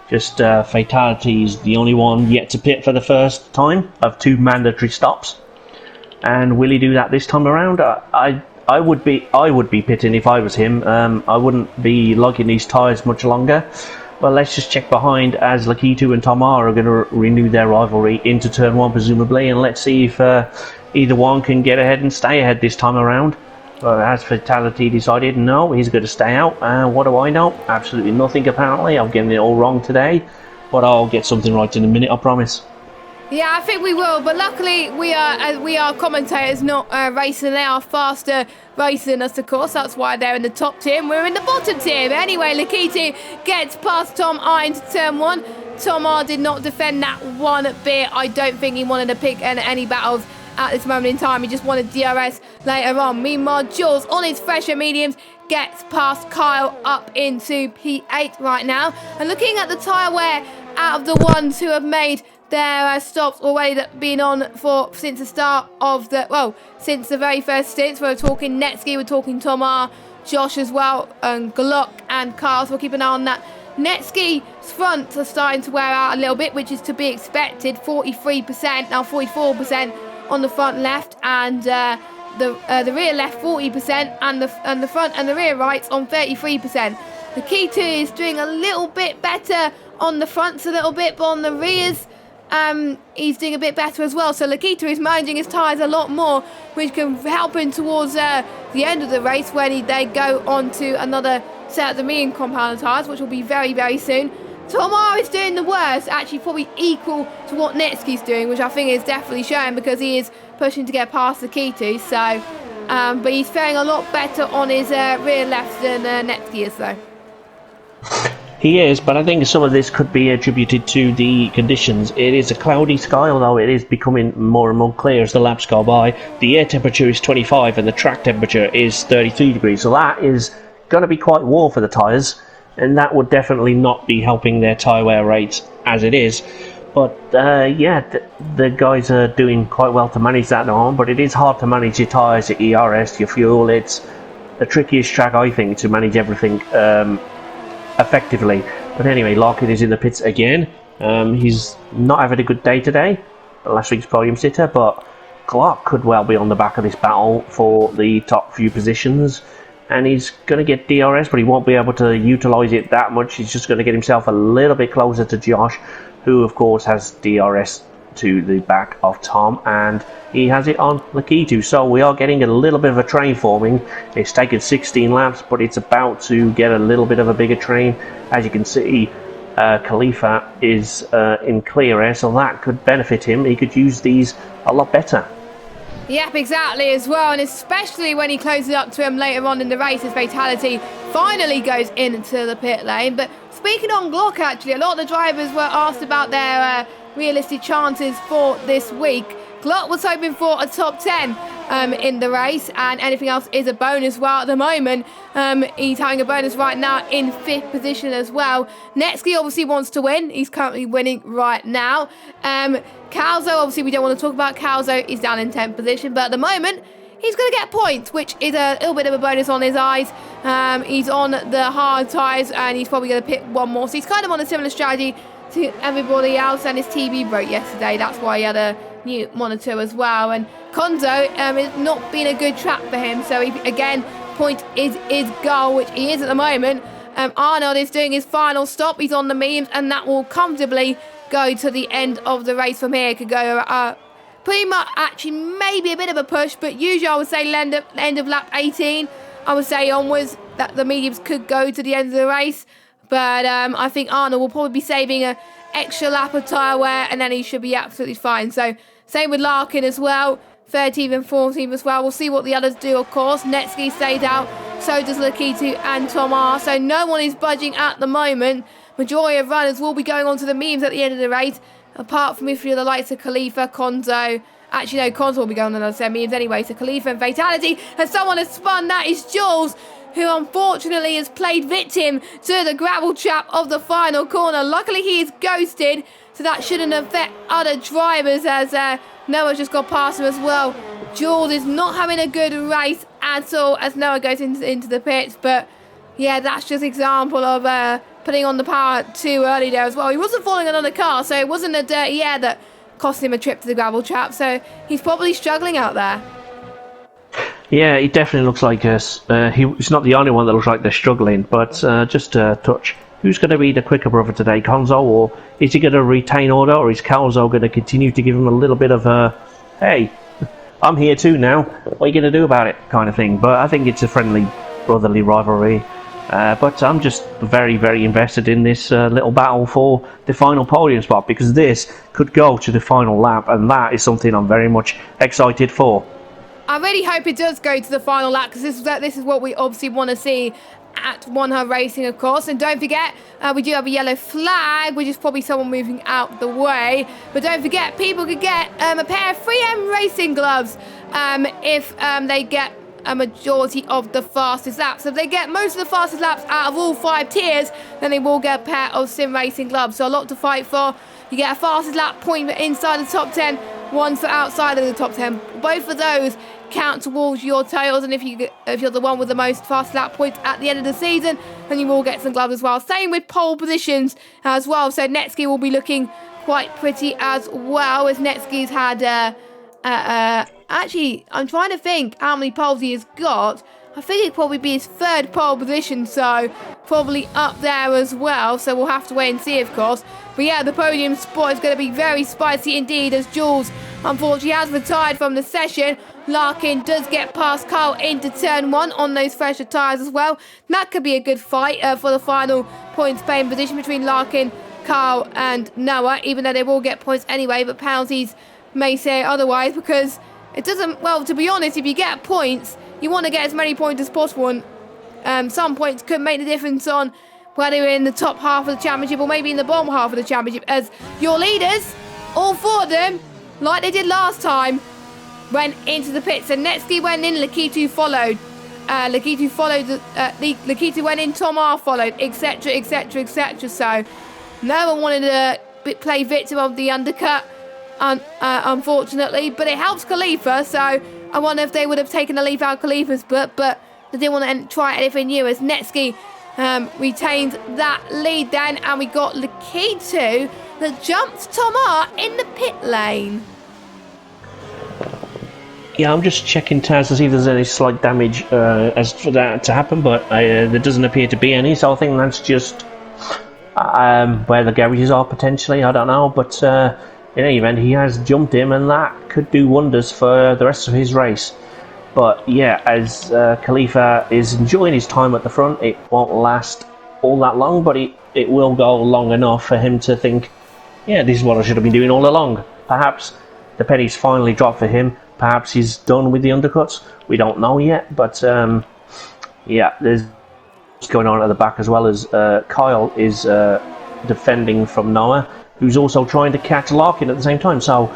just Fatality is the only one yet to pit for the first time of 2 mandatory stops. And will he do that this time around? I would be pitting if I was him. I wouldn't be lugging these tyres much longer. But let's just check behind as Lakitu and Tomar are going to renew their rivalry into turn 1 presumably, and let's see if either one can get ahead and stay ahead this time around. Has Fatality decided no, he's going to stay out? What do I know? Absolutely nothing apparently. I'm getting it all wrong today, but I'll get something right in a minute, I promise. Yeah, I think we will, but luckily we are commentators, not racing. They are faster racing than us, of course. That's why they're in the top tier and we're in the bottom tier. But anyway, Lakitu gets past Tom R into turn 1. Tom R did not defend that one bit. I don't think he wanted to pick any battles at this moment in time. He just wanted DRS later on. Meanwhile, Jules on his fresher mediums gets past Kyle up into P8 right now. And looking at the tyre wear out of the ones who have made their stops already that been on for since the start of since the very first stints. We're talking Netsky, we're talking Tomar, Josh as well, and Glock and Carl. So we'll keep an eye on that. Netsky's fronts are starting to wear out a little bit, which is to be expected. 43%, now 44% on the front left, and the rear left 40%, and the front and the rear rights on 33%. The key to is doing a little bit better on the fronts, a little bit, but on the rears, he's doing a bit better as well. So Lakitu is managing his tyres a lot more, which can help him towards the end of the race when they go on to another set of the medium compound tyres, which will be very, very soon. Tomar is doing the worst, actually probably equal to what Netsky's doing, which I think is definitely showing because he is pushing to get past Lakitu. So, but he's faring a lot better on his rear left than Netsky is though. He is, but I think some of this could be attributed to the conditions. It is a cloudy sky, although it is becoming more and more clear as the laps go by. The air temperature is 25 and the track temperature is 33 degrees, so that is going to be quite warm for the tyres, and that would definitely not be helping their tyre wear rates as it is. But the guys are doing quite well to manage that now, but it is hard to manage your tyres, your ERS, your fuel. It's the trickiest track, I think, to manage everything effectively. But anyway, Larkin is in the pits again. He's not having a good day today, last week's podium sitter, but Clark could well be on the back of this battle for the top few positions, and he's going to get DRS, but he won't be able to utilise it that much. He's just going to get himself a little bit closer to Josh, who of course has DRS to the back of Tom, and he has it on Lakitu. So we are getting a little bit of a train forming. It's taken 16 laps, but it's about to get a little bit of a bigger train. As you can see, Khalifa is in clear air, so that could benefit him. He could use these a lot better. Yep, exactly as well, and especially when he closes up to him later on in the race as Fatality finally goes into the pit lane. But speaking on Glock, actually, a lot of the drivers were asked about their realistic chances for this week. Glock was hoping for a top 10 in the race, and anything else is a bonus. Well, at the moment, he's having a bonus right now in 5th position as well. Netsky obviously wants to win. He's currently winning right now. Calzo, obviously we don't want to talk about Calzo. He's down in 10th position, but at the moment, he's going to get points, which is a little bit of a bonus on his eyes. He's on the hard tyres, and he's probably going to pick one more. So he's kind of on a similar strategy to everybody else, and his TV broke yesterday. That's why he had a new monitor as well. And Konzo has not been a good track for him, so he, again, point is goal, which he is at the moment. Arnold is doing his final stop. He's on the mediums, and that will comfortably go to the end of the race from here. It could go pretty much actually maybe a bit of a push, but usually I would say end of lap 18. I would say onwards that the mediums could go to the end of the race. But I think Arnold will probably be saving an extra lap of tyre wear, and then he should be absolutely fine. So same with Larkin as well, 13th and 14th as well. We'll see what the others do, of course. Netsky stayed out, so does Lakitu and Tom R. So no one is budging at the moment. Majority of runners will be going on to the mediums at the end of the race, apart from if you're the likes of Khalifa, Konzo. Actually, no, Konzo will be going on those mediums anyway. So Khalifa and Fatality, and someone has spun. That is Jules, who unfortunately has played victim to the gravel trap of the final corner. Luckily, he is ghosted, so that shouldn't affect other drivers, as Noah's just got past him as well. Jules is not having a good race at all as Noah goes into the pits, but yeah, that's just an example of putting on the power too early there as well. He wasn't following another car, so it wasn't a dirty air that cost him a trip to the gravel trap, so he's probably struggling out there. Yeah, he definitely looks like he's not the only one that looks like they're struggling, but just to touch, who's going to be the quicker brother today, Konzo, or is he going to retain order, or is Calzo going to continue to give him a little bit of a, hey, I'm here too now, what are you going to do about it, kind of thing? But I think it's a friendly, brotherly rivalry. But I'm just very, very invested in this little battle for the final podium spot, because this could go to the final lap, and that is something I'm very much excited for. I really hope it does go to the final lap, because this is what we obviously want to see at OneHubRacing, of course. And don't forget, we do have a yellow flag, which is probably someone moving out the way. But don't forget, people could get a pair of 3M racing gloves if they get a majority of the fastest laps. So if they get most of the fastest laps out of all 5 tiers, then they will get a pair of sim racing gloves. So a lot to fight for. You get a fastest lap point for inside the top 10, one for outside of the top 10. Both of those count towards your totals, and if you're the one with the most fast lap points at the end of the season, then you will get some gloves as well. Same with pole positions as well. So Netsky will be looking quite pretty as well, as Netsky's had actually, I'm trying to think how many poles he has got. I think it'd probably be his 3rd pole position, so probably up there as well. So we'll have to wait and see, of course. But yeah, the podium spot is going to be very spicy indeed, as Jules unfortunately has retired from the session. Larkin does get past Carl into turn 1 on those fresher tyres as well. That could be a good fight for the final points paying position between Larkin, Carl and Noah, even though they will get points anyway, but penalties may say otherwise, because it doesn't, well, to be honest, if you get points, you want to get as many points as possible, and some points could make the difference on whether you're in the top half of the championship or maybe in the bottom half of the championship, as your leaders, all 4 of them, like they did last time, went into the pits. And Netsky went in, Lakitu followed. Lakitu went in, Tom R followed, etc, etc, etc. So no one wanted to play victim of the undercut, unfortunately, but it helps Khalifa, so I wonder if they would have taken the leaf out of Khalifa's but they didn't want to try anything new, as Netsky retained that lead then, and we got Lakitu that jumped Tom R in the pit lane. Yeah, I'm just checking Taz to see if there's any slight damage as for that to happen, but there doesn't appear to be any, so I think that's just where the garages are potentially, I don't know, but in any event, he has jumped him, and that could do wonders for the rest of his race. But yeah, as Khalifa is enjoying his time at the front, it won't last all that long, but it will go long enough for him to think, yeah, this is what I should have been doing all along. Perhaps the penny's finally dropped for him. Perhaps he's done with the undercuts. We don't know yet, but yeah, there's what's going on at the back, as well as Kyle is defending from Noah, who's also trying to catch Larkin at the same time. So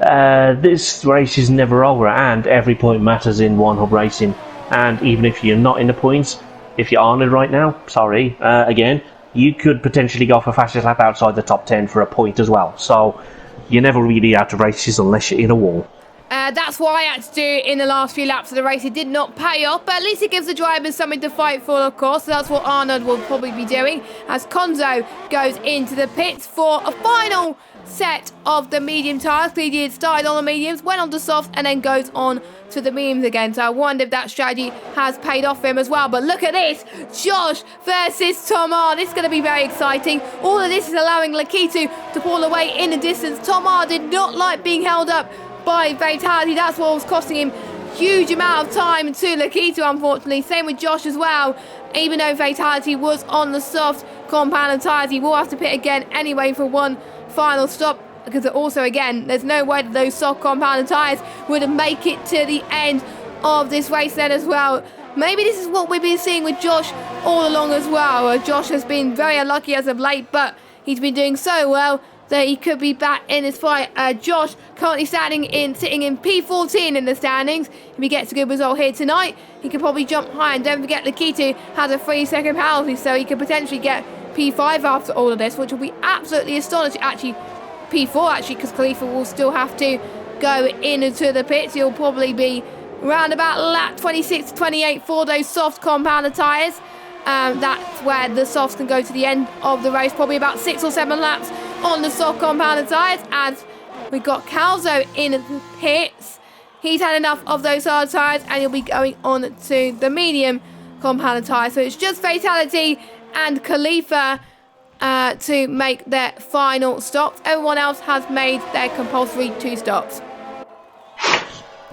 this race is never over, and every point matters in OneHubRacing. And even if you're not in the points, if you're honored right now, sorry, again, you could potentially go for fastest lap outside the top 10 for a point as well. So you're never really out of races unless you're in a wall. That's what I had to do in the last few laps of the race. It did not pay off, but at least it gives the drivers something to fight for, of course. So that's what Arnold will probably be doing as Konzo goes into the pits for a final set of the medium tyres. Clearly it started on the mediums, went on to softs, and then goes on to the mediums again. So I wonder if that strategy has paid off for him as well. But look at this, Josh versus Tom. This is going to be very exciting. All of this is allowing Lakitu to pull away in the distance. Tom did not like being held up by Fatality. That's what was costing him huge amount of time to Lakitu, unfortunately. Same with Josh as well. Even though Fatality was on the soft compound tyres, he will have to pit again anyway for one final stop, because also again there's no way that those soft compound tyres would make it to the end of this race then as well. Maybe this is what we've been seeing with Josh all along as well. Josh has been very unlucky as of late, but he's been doing so well that he could be back in this fight. Josh currently sitting in P14 in the standings. If he gets a good result here tonight, he could probably jump high. And don't forget, Lakitu has a 3-second penalty, so he could potentially get P5 after all of this, which will be absolutely astonishing. Actually, P4 actually, because Khalifa will still have to go into the pits. He'll probably be around about lap 26 to 28 for those soft compounder tyres. That's where the softs can go to the end of the race, probably about 6 or 7 laps on the soft compounder tyres. As we've got Calzo in the pits, he's had enough of those hard tyres, and he'll be going on to the medium compounder tyres. So it's just Fatality and Khalifa to make their final stops. Everyone else has made their compulsory 2 stops.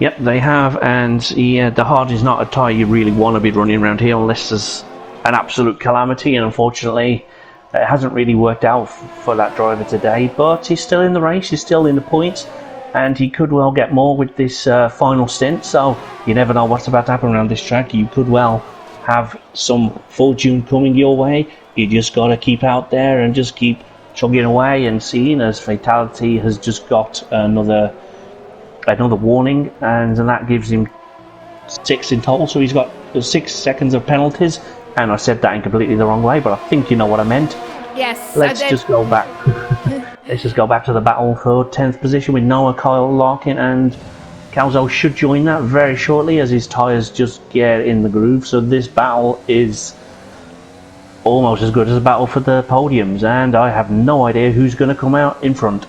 Yep, they have, and yeah, the hard is not a tyre you really want to be running around here unless there's an absolute calamity, and unfortunately it hasn't really worked out for that driver today, but he's still in the race, he's still in the points, and he could well get more with this final stint. So you never know what's about to happen around this track. You could well have some fortune coming your way. You just got to keep out there and just keep chugging away and seeing, as Fatality has just got another warning, and that gives him 6 in total. So he's got 6 seconds of penalties, and I said that in completely the wrong way, but I think you know what I meant. Yes. Let's just go back. Let's just go back to the battle for 10th position with Noah, Kyle, Larkin, and Calzo should join that very shortly as his tyres just get in the groove. So this battle is almost as good as a battle for the podiums, and I have no idea who's going to come out in front.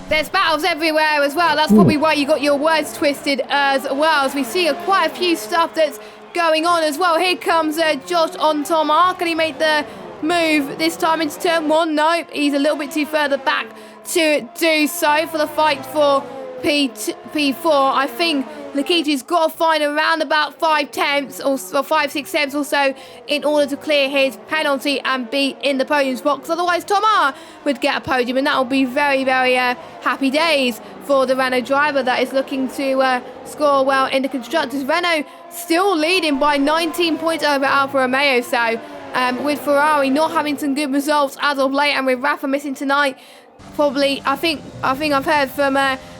There's battles everywhere as well. That's probably why you got your words twisted as well, as we see quite a few stuff that's going on as well. Here comes Josh on Tom. Can he make the move this time into turn 1? No, he's a little bit too further back to do so for the fight for P4. I think Lakitu's got to find around about 5 tenths or 5-6 tenths or so in order to clear his penalty and be in the podium spot, because otherwise Tom would get a podium, and that will be very, very happy days for the Renault driver that is looking to score well in the constructors. Renault still leading by 19 points over Alfa Romeo, so with Ferrari not having some good results as of late, and with Rafa missing tonight, probably I think I've heard from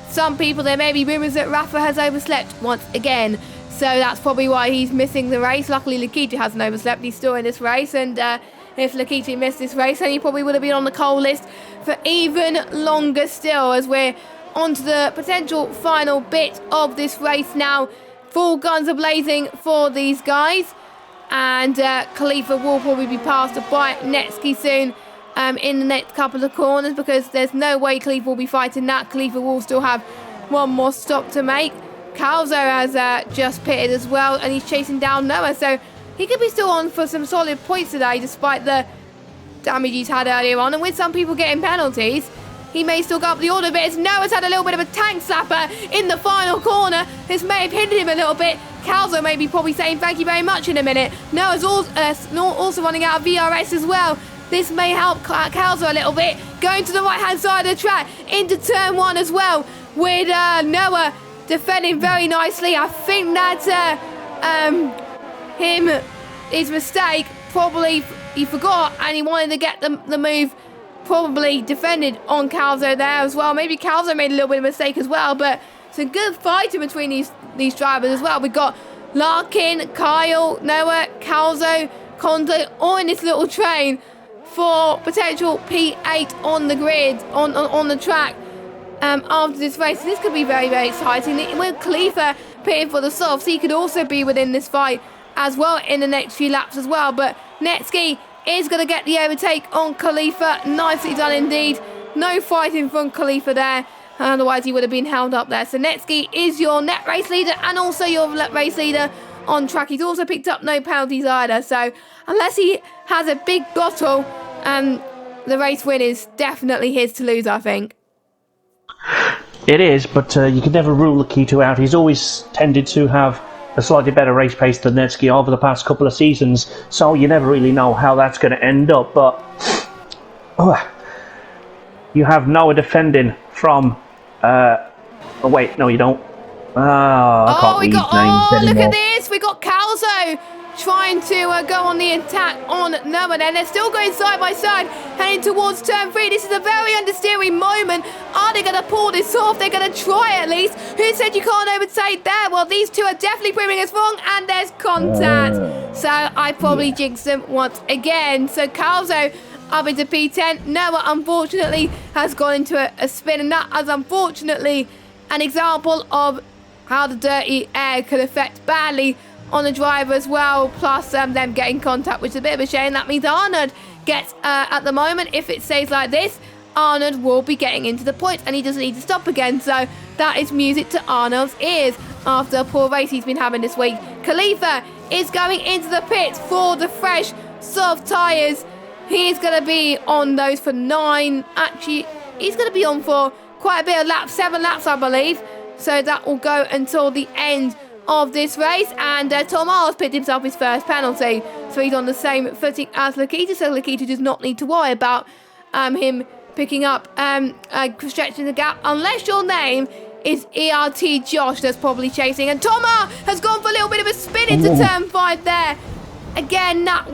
some people there may be rumours that Rafa has overslept once again, so that's probably why he's missing the race. Luckily Lakitu hasn't overslept, he's still in this race, and if Lakitu missed this race, then he probably would have been on the coal list for even longer still, as we're on to the potential final bit of this race now. Full guns are blazing for these guys, and Khalifa will probably be passed by Netsky soon in the next couple of corners, because there's no way Khalifa will be fighting that. Khalifa will still have one more stop to make. Calzo has just pitted as well, and he's chasing down Noah, so he could be still on for some solid points today despite the damage he's had earlier on, and with some people getting penalties, he may still go up the order a bit, as Noah's had a little bit of a tank slapper in the final corner. This may have hindered him a little bit. Calzo may be probably saying thank you very much in a minute. Noah's also running out of VRS as well. This may help Calzo a little bit. Going to the right-hand side of the track, into turn 1 as well, with Noah defending very nicely. I think that his mistake, probably he forgot and he wanted to get the move probably defended on Calzo there as well. Maybe Calzo made a little bit of a mistake as well, but it's a good fight in between these drivers as well. We've got Larkin, Kyle, Noah, Calzo, Kondo all in this little train for potential P8 on the grid, on the track. after this race. This could be very, very exciting. With Khalifa pitting for the softs, he could also be within this fight as well in the next few laps as well. But Netski is going to get the overtake on Khalifa. Nicely done indeed. No fighting from Khalifa there. Otherwise, he would have been held up there. So Netski is your net race leader and also your race leader on track. He's also picked up no penalties either. So unless he has a big bottle, the race win is definitely his to lose, I think. It is, but you can never rule Lakitu out. He's always tended to have a slightly better race pace than Netski over the past couple of seasons, so you never really know how that's going to end up. But you have Noah defending from... oh wait, no you don't. I can't read names anymore. Look at this! We got Calzo trying to go on the attack on Noah, and they're still going side by side, heading towards turn 3. This is a very understeering moment. Are they going to pull this off? They're going to try at least. Who said you can't overtake there? Well, these two are definitely proving us wrong, and there's contact. So I probably jinxed them once again. So Calzo up into P10. Noah, unfortunately, has gone into a spin, and that is unfortunately an example of how the dirty air could affect badly on the driver as well, plus them getting contact, which is a bit of a shame. That means Arnold gets, at the moment, if it stays like this, Arnold will be getting into the points, and he doesn't need to stop again. So that is music to Arnold's ears after a poor race he's been having this week. Khalifa is going into the pits for the fresh, soft tyres. He's going to be on those for 9. Actually, he's going to be on for quite a bit of laps, 7 laps, I believe. So that will go until the end of this race, and Tom Miles picked himself his first penalty, so he's on the same footing as Lakitu, so Lakitu does not need to worry about him picking up, stretching the gap, unless your name is ERT Josh, that's probably chasing, and Toma has gone for a little bit of a spin into turn 5 there. Again, that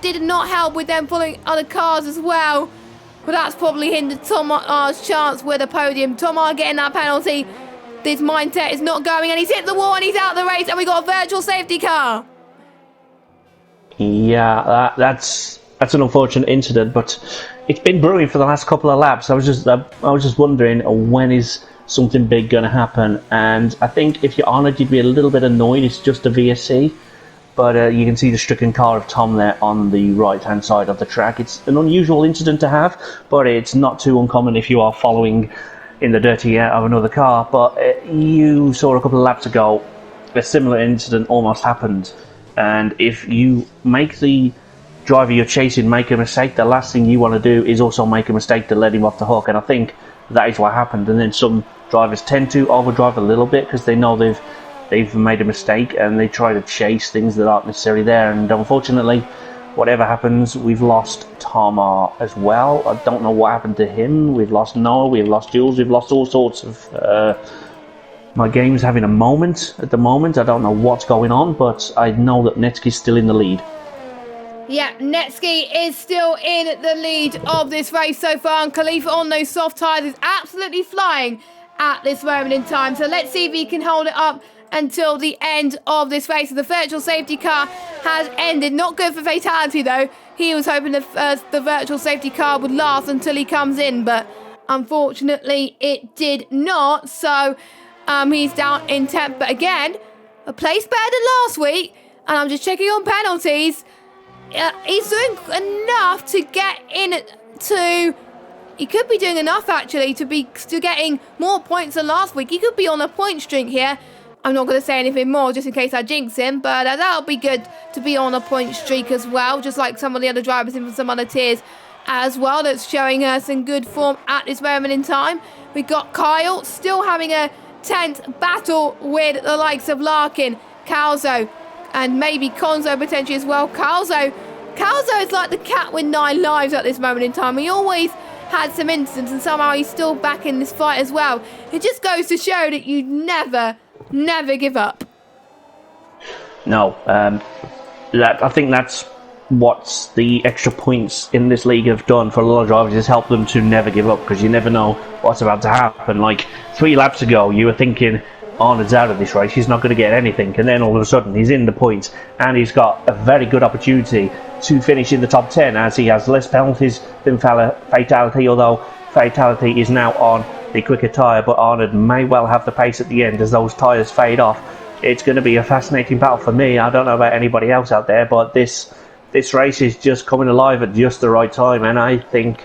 did not help with them following other cars as well, but that's probably hindered Toma's chance with a podium. Toma getting that penalty. This mindset is not going, and he's hit the wall and he's out of the race, and we got a virtual safety car. Yeah, that's an unfortunate incident, but it's been brewing for the last couple of laps. I was just wondering, when is something big going to happen? And I think if you're on it, you'd be a little bit annoyed. It's just a VSC, but you can see the stricken car of Tom there on the right-hand side of the track. It's an unusual incident to have, but it's not too uncommon if you are following in the dirty air of another car. But you saw a couple of laps ago a similar incident almost happened, and if you make the driver you're chasing make a mistake, the last thing you want to do is also make a mistake to let him off the hook, and I think that is what happened. And then some drivers tend to overdrive a little bit because they know they've made a mistake, and they try to chase things that aren't necessarily there, and unfortunately whatever happens, we've lost Tama as well. I don't know what happened to him. We've lost Noah, we've lost Jules, we've lost all sorts of... my game's having a moment at the moment. I don't know what's going on, but I know that Netski's still in the lead. Yeah, Netski is still in the lead of this race so far, and Khalifa on those soft tyres is absolutely flying at this moment in time. So let's see if he can hold it up until the end of this race. The virtual safety car has ended. Not good for fatality though. He was hoping the virtual safety car would last until he comes in, but unfortunately it did not. So he's down in 10th, but again, a place better than last week. And I'm just checking on penalties. He's doing enough to get into... He could be doing enough actually to getting more points than last week. He could be on a point streak here. I'm not going to say anything more just in case I jinx him, but that'll be good to be on a point streak as well, just like some of the other drivers in some other tiers as well that's showing us in good form at this moment in time. We've got Kyle still having a tense battle with the likes of Larkin, Calzo, and maybe Konzo potentially as well. Calzo is like the cat with 9 lives at this moment in time. He always had some incidents, and somehow he's still back in this fight as well. It just goes to show that you never give up. No, I think that's what the extra points in this league have done for a lot of drivers, is help them to never give up, because you never know what's about to happen. Like 3 laps ago, you were thinking, Arnold's out of this race, he's not going to get anything, and then all of a sudden he's in the points, and he's got a very good opportunity to finish in the top 10, as he has less penalties than fatality, although fatality is now on the quicker tyre, but Arnold may well have the pace at the end as those tyres fade off. It's going to be a fascinating battle for me. I don't know about anybody else out there, but this race is just coming alive at just the right time, and I think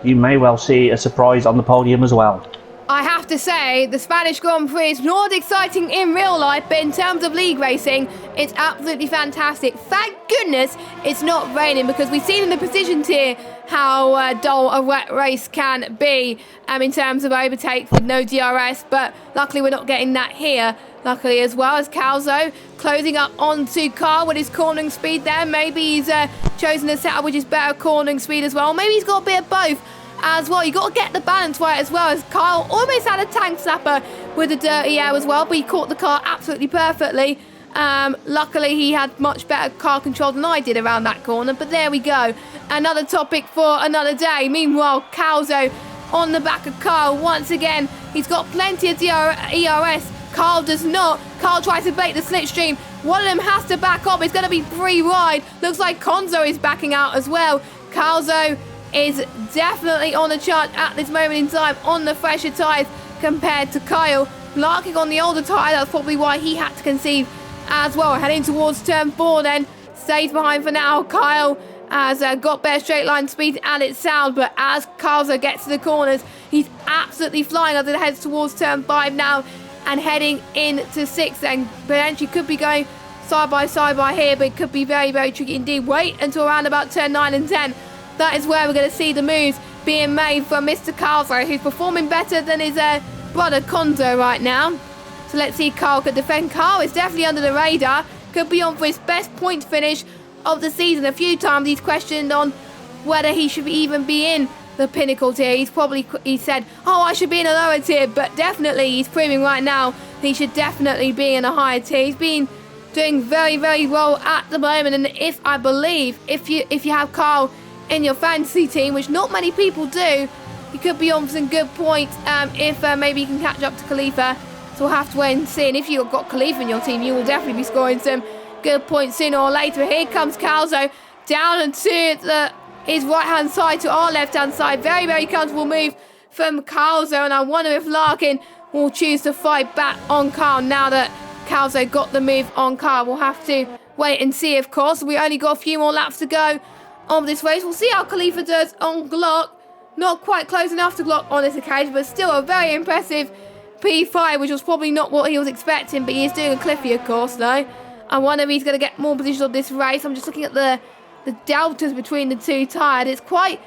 you may well see a surprise on the podium as well. I have to say, the Spanish Grand Prix is not exciting in real life, but in terms of league racing, it's absolutely fantastic. Thank goodness it's not raining, because we've seen in the precision tier how dull a wet race can be in terms of overtakes with no DRS, but luckily we're not getting that here. Luckily as well, as Calzo closing up onto Carl with his cornering speed there. Maybe he's chosen a setup which is better cornering speed as well. Maybe he's got a bit of both as well. You got to get the balance right as well, as Kyle almost had a tank slapper with the dirty air as well, but he caught the car absolutely perfectly. Luckily he had much better car control than I did around that corner, but there we go. Another topic for another day. Meanwhile, Calzo on the back of Kyle once again. He's got plenty of ERS. Carl does not. Carl tries to bait the slipstream. One of them has to back up. It's going to be free ride. Looks like Konzo is backing out as well. Calzo is definitely on the chart at this moment in time on the fresher tyres compared to Kyle. Larking on the older tyre, that's probably why he had to concede as well. Heading towards turn 4 then. Stays behind for now. Kyle has got better straight line speed and its sound, but as Calzo gets to the corners, he's absolutely flying as it heads towards turn 5 now and heading into 6, and potentially could be going side by here, but it could be very, very tricky indeed. Wait until around about turn 9 and 10. That is where we're going to see the moves being made from Mr. Calzo, who's performing better than his brother Konzo right now. So let's see if Carl could defend. Carl is definitely under the radar. Could be on for his best point finish of the season. A few times he's questioned on whether he should even be in the Pinnacle tier. He said, oh, I should be in a lower tier, but definitely he's proving right now he should definitely be in a higher tier. He's been doing very, very well at the moment, and if you have Carl in your fantasy team, which not many people do, he could be on for some good points if maybe you can catch up to Khalifa. So we'll have to wait and see. And if you've got Khalifa in your team, you will definitely be scoring some good points sooner or later. Here comes Calzo down to his right-hand side to our left-hand side. Very, very comfortable move from Calzo. And I wonder if Larkin will choose to fight back on Carl now that Calzo got the move on Carl. We'll have to wait and see, of course. We only got a few more laps to go on this race. We'll see how Khalifa does on Glock. Not quite close enough to Glock on this occasion, but still a very impressive P5, which was probably not what he was expecting, but he is doing a Cliffy, of course, though. I wonder if he's going to get more position on this race. I'm just looking at the deltas between the two tyres. It's quite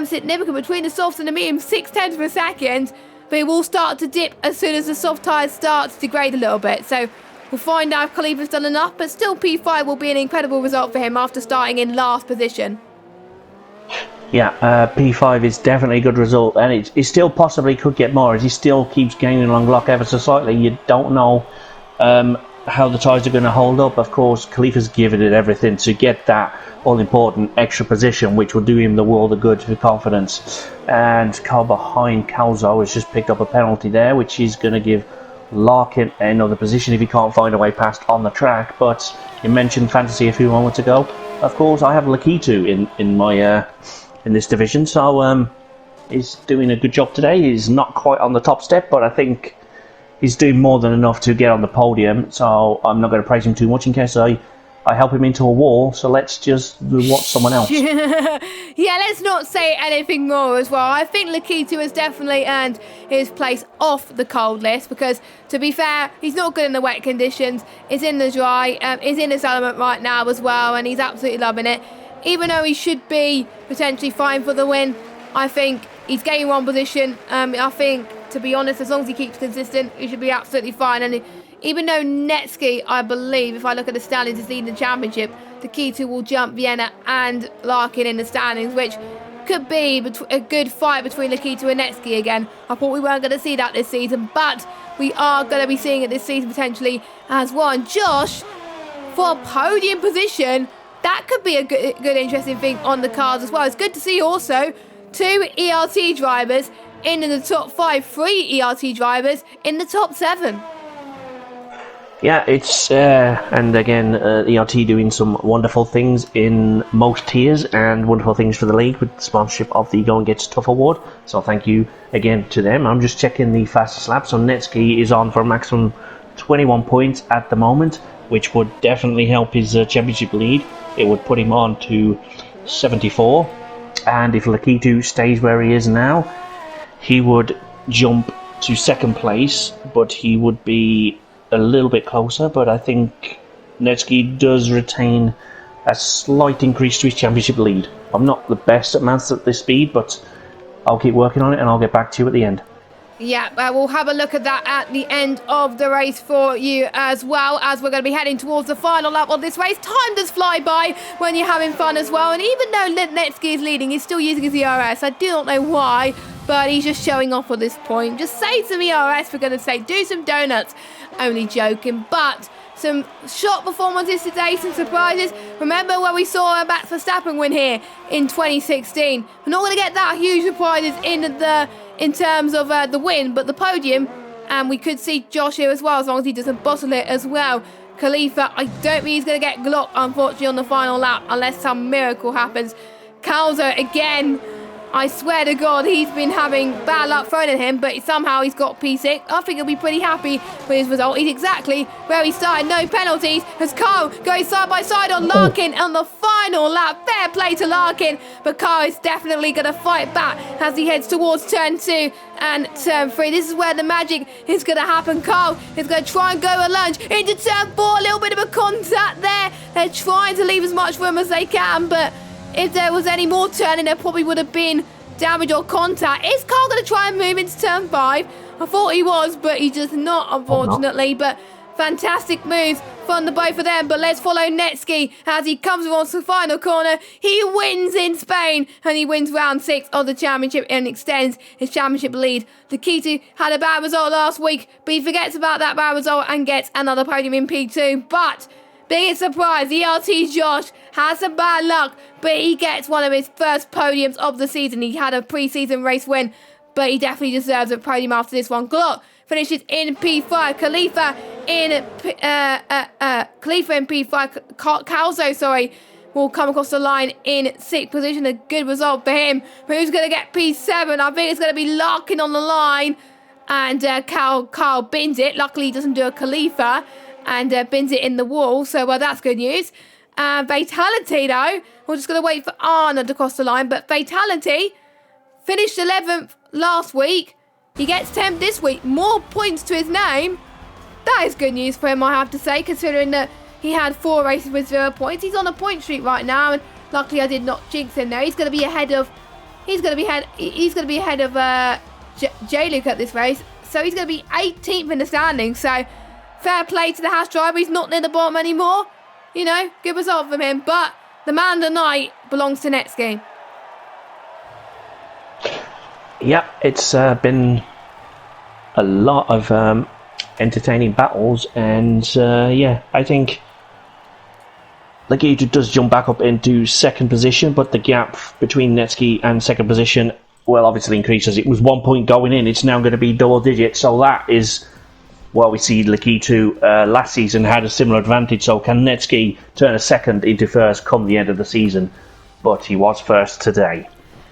significant between the softs and the mediums, 0.6 of a second, but it will start to dip as soon as the soft tyres start to degrade a little bit. So we'll find out if Khalifa's done enough, but still P5 will be an incredible result for him after starting in last position. Yeah, P5 is definitely a good result, and it still possibly could get more as he still keeps gaining on Glock ever so slightly. You don't know how the tyres are going to hold up. Of course, Khalifa's given it everything to get that all-important extra position, which will do him the world of good for confidence. And Carl behind Calzo has just picked up a penalty there, which is going to give Larkin another position if he can't find a way past on the track. But you mentioned fantasy a few moments ago. Of course, I have Lakitu in my in this division, so he's doing a good job today. He's not quite on the top step, but I think he's doing more than enough to get on the podium, so I'm not going to praise him too much in case I help him into a wall. So let's just watch someone else. Yeah, let's not say anything more as well. I think Lakitu has definitely earned his place off the cold list, because to be fair, he's not good in the wet conditions. He's in the dry, he's in his element right now as well, and he's absolutely loving it. Even though he should be potentially fine for the win, I think he's gaining one position. I think, to be honest, as long as he keeps consistent, he should be absolutely fine. And even though Netsky, I believe, if I look at the standings, is leading the championship, the key two will jump Vienna and Larkin in the standings, which could be a good fight between Lakitu and Netsky again. I thought we weren't going to see that this season, but we are going to be seeing it this season potentially as well. And Josh, for a podium position, that could be a good interesting thing on the cards as well. It's good to see also 2 ERT drivers in the top 5, 3 ERT drivers in the top 7. Yeah, it's and again, ERT doing some wonderful things in most tiers and wonderful things for the league with the sponsorship of the Going Gets Tough award. So thank you again to them. I'm just checking the fastest lap. So Netski is on for a maximum 21 points at the moment, which would definitely help his championship lead. It would put him on to 74, and if Lakitu stays where he is now, he would jump to second place, but he would be a little bit closer. But I think Netski does retain a slight increase to his championship lead. I'm not the best at maths at this speed, but I'll keep working on it and I'll get back to you at the end. Yeah, we'll have a look at that at the end of the race for you, as well as we're going to be heading towards the final lap of this race. Time does fly by when you're having fun as well, and even though Netski is leading, he's still using his ERS. I do not know why, but he's just showing off at this point. Just say some ERS, for goodness sake, do some donuts. Only joking, but some shot performances today, some surprises. Remember when we saw Max Verstappen win here in 2016? We're not going to get that huge surprises in terms of the win, but the podium, and we could see Josh here as well, as long as he doesn't bottle it as well. Khalifa, I don't think he's going to get Glock, unfortunately, on the final lap, unless some miracle happens. Calzo, again, I swear to God, he's been having bad luck thrown at him, but somehow he's got P6. I think he'll be pretty happy with his result. He's exactly where he started, no penalties, as Carl goes side by side on Larkin on the final lap. Fair play to Larkin, but Carl is definitely going to fight back as he heads towards turn 2 and turn 3. This is where the magic is going to happen. Carl is going to try and go a lunge into turn 4. A little bit of a contact there. They're trying to leave as much room as they can, but if there was any more turning, there probably would have been damage or contact. Is Carl going to try and move into turn 5? I thought he was, but he does not, unfortunately. But fantastic moves from the both of them. But let's follow Netski as he comes around the final corner. He wins in Spain, and he wins round 6 of the championship and extends his championship lead. Lakitu had a bad result last week, but he forgets about that bad result and gets another podium in P2. But biggest surprise, ERT Josh has some bad luck, but he gets one of his first podiums of the season. He had a pre-season race win, but he definitely deserves a podium after this one. Glock finishes in P5. Khalifa in P5. Calzo, will come across the line in 6th position. A good result for him. But who's going to get P7? I think it's going to be Larkin on the line. And Carl bins it. Luckily, he doesn't do a Khalifa and bins it in the wall. So, that's good news. Fatality, though. We're just going to wait for Arnold to cross the line. But Fatality finished 11th last week. He gets 10th this week. More points to his name. That is good news for him, I have to say, considering that he had 4 races with 0 points. He's on a point streak right now, and luckily I did not jinx him there. He's going to be ahead of J-Luke at this race. So he's going to be 18th in the standings. So fair play to the Haas driver. He's not near the bottom anymore. You know, good result from him. But the man of the night belongs to Netski. Yeah, it's been a lot of entertaining battles, and I think Lakitu does jump back up into 2nd position, but the gap between Netski and 2nd position, well, obviously increases. It was 1 point going in, it's now going to be double digits, so that is well, we see Lakitu last season had a similar advantage, so can Netski turn a 2nd into 1st come the end of the season? But he was 1st today.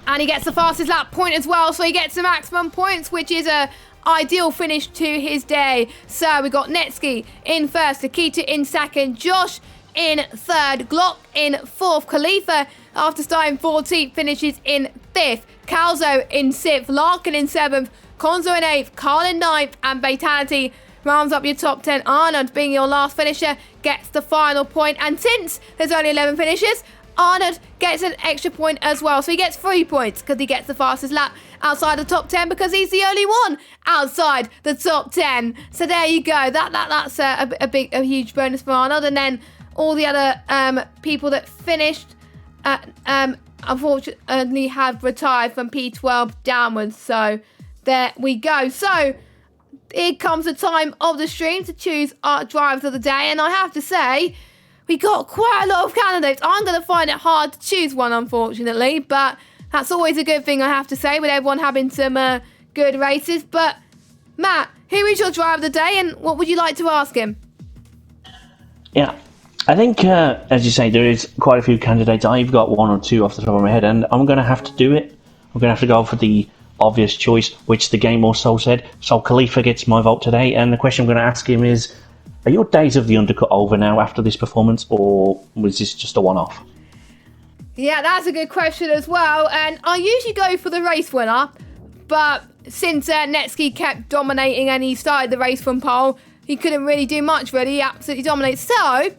And he gets the fastest lap point as well, so he gets the maximum points, which is a ideal finish to his day. So we got Netski in 1st, Lakitu in 2nd, Josh in 3rd, Glock in 4th, Khalifa, after starting 14th, finishes in 5th, Calzo in 6th, Larkin in 7th, Konzo in 8th, Carl in 9th, and Fatality rounds up your top 10. Arnold, being your last finisher, gets the final point. And since there's only 11 finishers, Arnold gets an extra point as well. So he gets 3 points because he gets the fastest lap outside the top 10 because he's the only one outside the top 10. So there you go. That's a huge bonus for Arnold. And then all the other people that finished unfortunately have retired from P12 downwards. So there we go. So here comes the time of the stream to choose our drivers of the day. And I have to say, we got quite a lot of candidates. I'm going to find it hard to choose one, unfortunately. But that's always a good thing, I have to say, with everyone having some good races. But, Matt, who is your driver of the day and what would you like to ask him? Yeah, I think, as you say, there is quite a few candidates. I've got one or two off the top of my head, and I'm going to have to do it. I'm going to have to go for the obvious choice, which the game also said. So Khalifa gets my vote today, and the question I'm going to ask him is, are your days of the undercut over now after this performance, or was this just a one-off? Yeah, that's a good question as well. And I usually go for the race winner, but since Netsky kept dominating and he started the race from pole, he couldn't really do much, really. He absolutely dominates. So,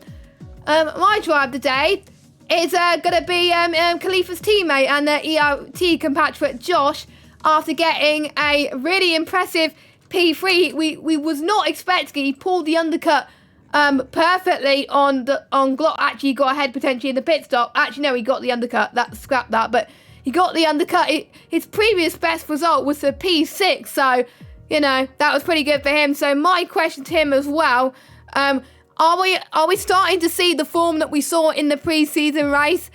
my drive today is going to be Khalifa's teammate and the ERT compatriot Josh, after getting a really impressive P3. We was not expecting. He pulled the undercut perfectly on Glock. Actually, he got ahead potentially in the pit stop. Actually, no, he got the undercut. Scrap that. But he got the undercut. His previous best result was a P6. So, that was pretty good for him. So my question to him as well, are we starting to see the form that we saw in the pre-season race?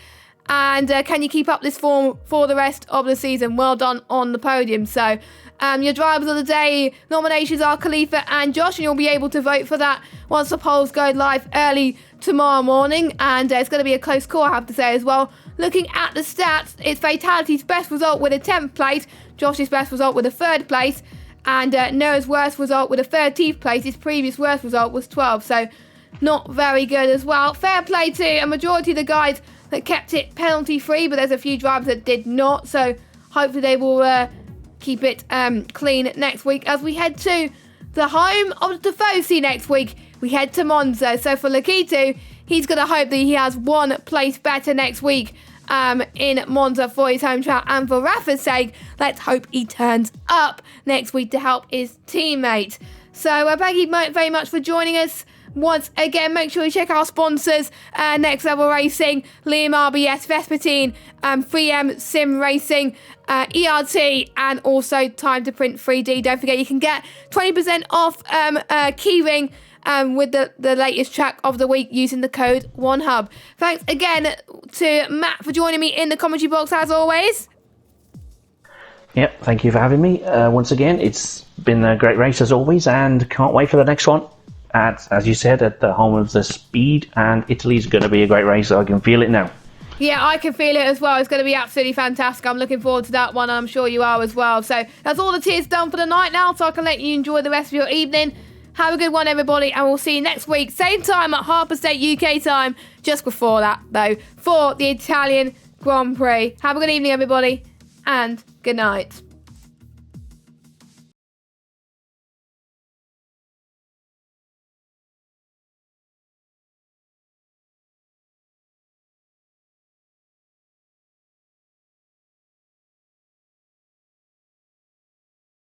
And can you keep up this form for the rest of the season? Well done on the podium. So your drivers of the day nominations are Khalifa and Josh, and you'll be able to vote for that once the polls go live early tomorrow morning. And it's going to be a close call, I have to say as well. Looking at the stats, it's Fatality's best result with a 10th place, Josh's best result with a 3rd place, and Noah's worst result with a 13th place. His previous worst result was 12th, so not very good as well. Fair play to a majority of the guys that kept it penalty free, but there's a few drivers that did not, so hopefully they will keep it clean next week as we head to the home of the Tifosi next week. We head to Monza. So for Lakitu, he's going to hope that he has one place better next week in Monza for his home track. And for Rafa's sake, let's hope he turns up next week to help his teammate. So thank you very much for joining us. Once again, make sure you check our sponsors, Next Level Racing, Liam RBS, Vespertine, 3M Sim Racing, ERT, and also Time to Print 3D. Don't forget you can get 20% off Keyring with the latest track of the week using the code OneHub. Thanks again to Matt for joining me in the commentary box as always. Yep, thank you for having me. Once again, it's been a great race as always, and can't wait for the next one. As you said, at the home of the speed, and Italy's going to be a great race. I can feel it now. Yeah, I can feel it as well. It's going to be absolutely fantastic. I'm looking forward to that one, and I'm sure you are as well. So that's all the tears done for the night now, so I can let you enjoy the rest of your evening. Have a good one, everybody, and we'll see you next week. Same time at 1:30 UK time, just before that, though, for the Italian Grand Prix. Have a good evening, everybody, and good night.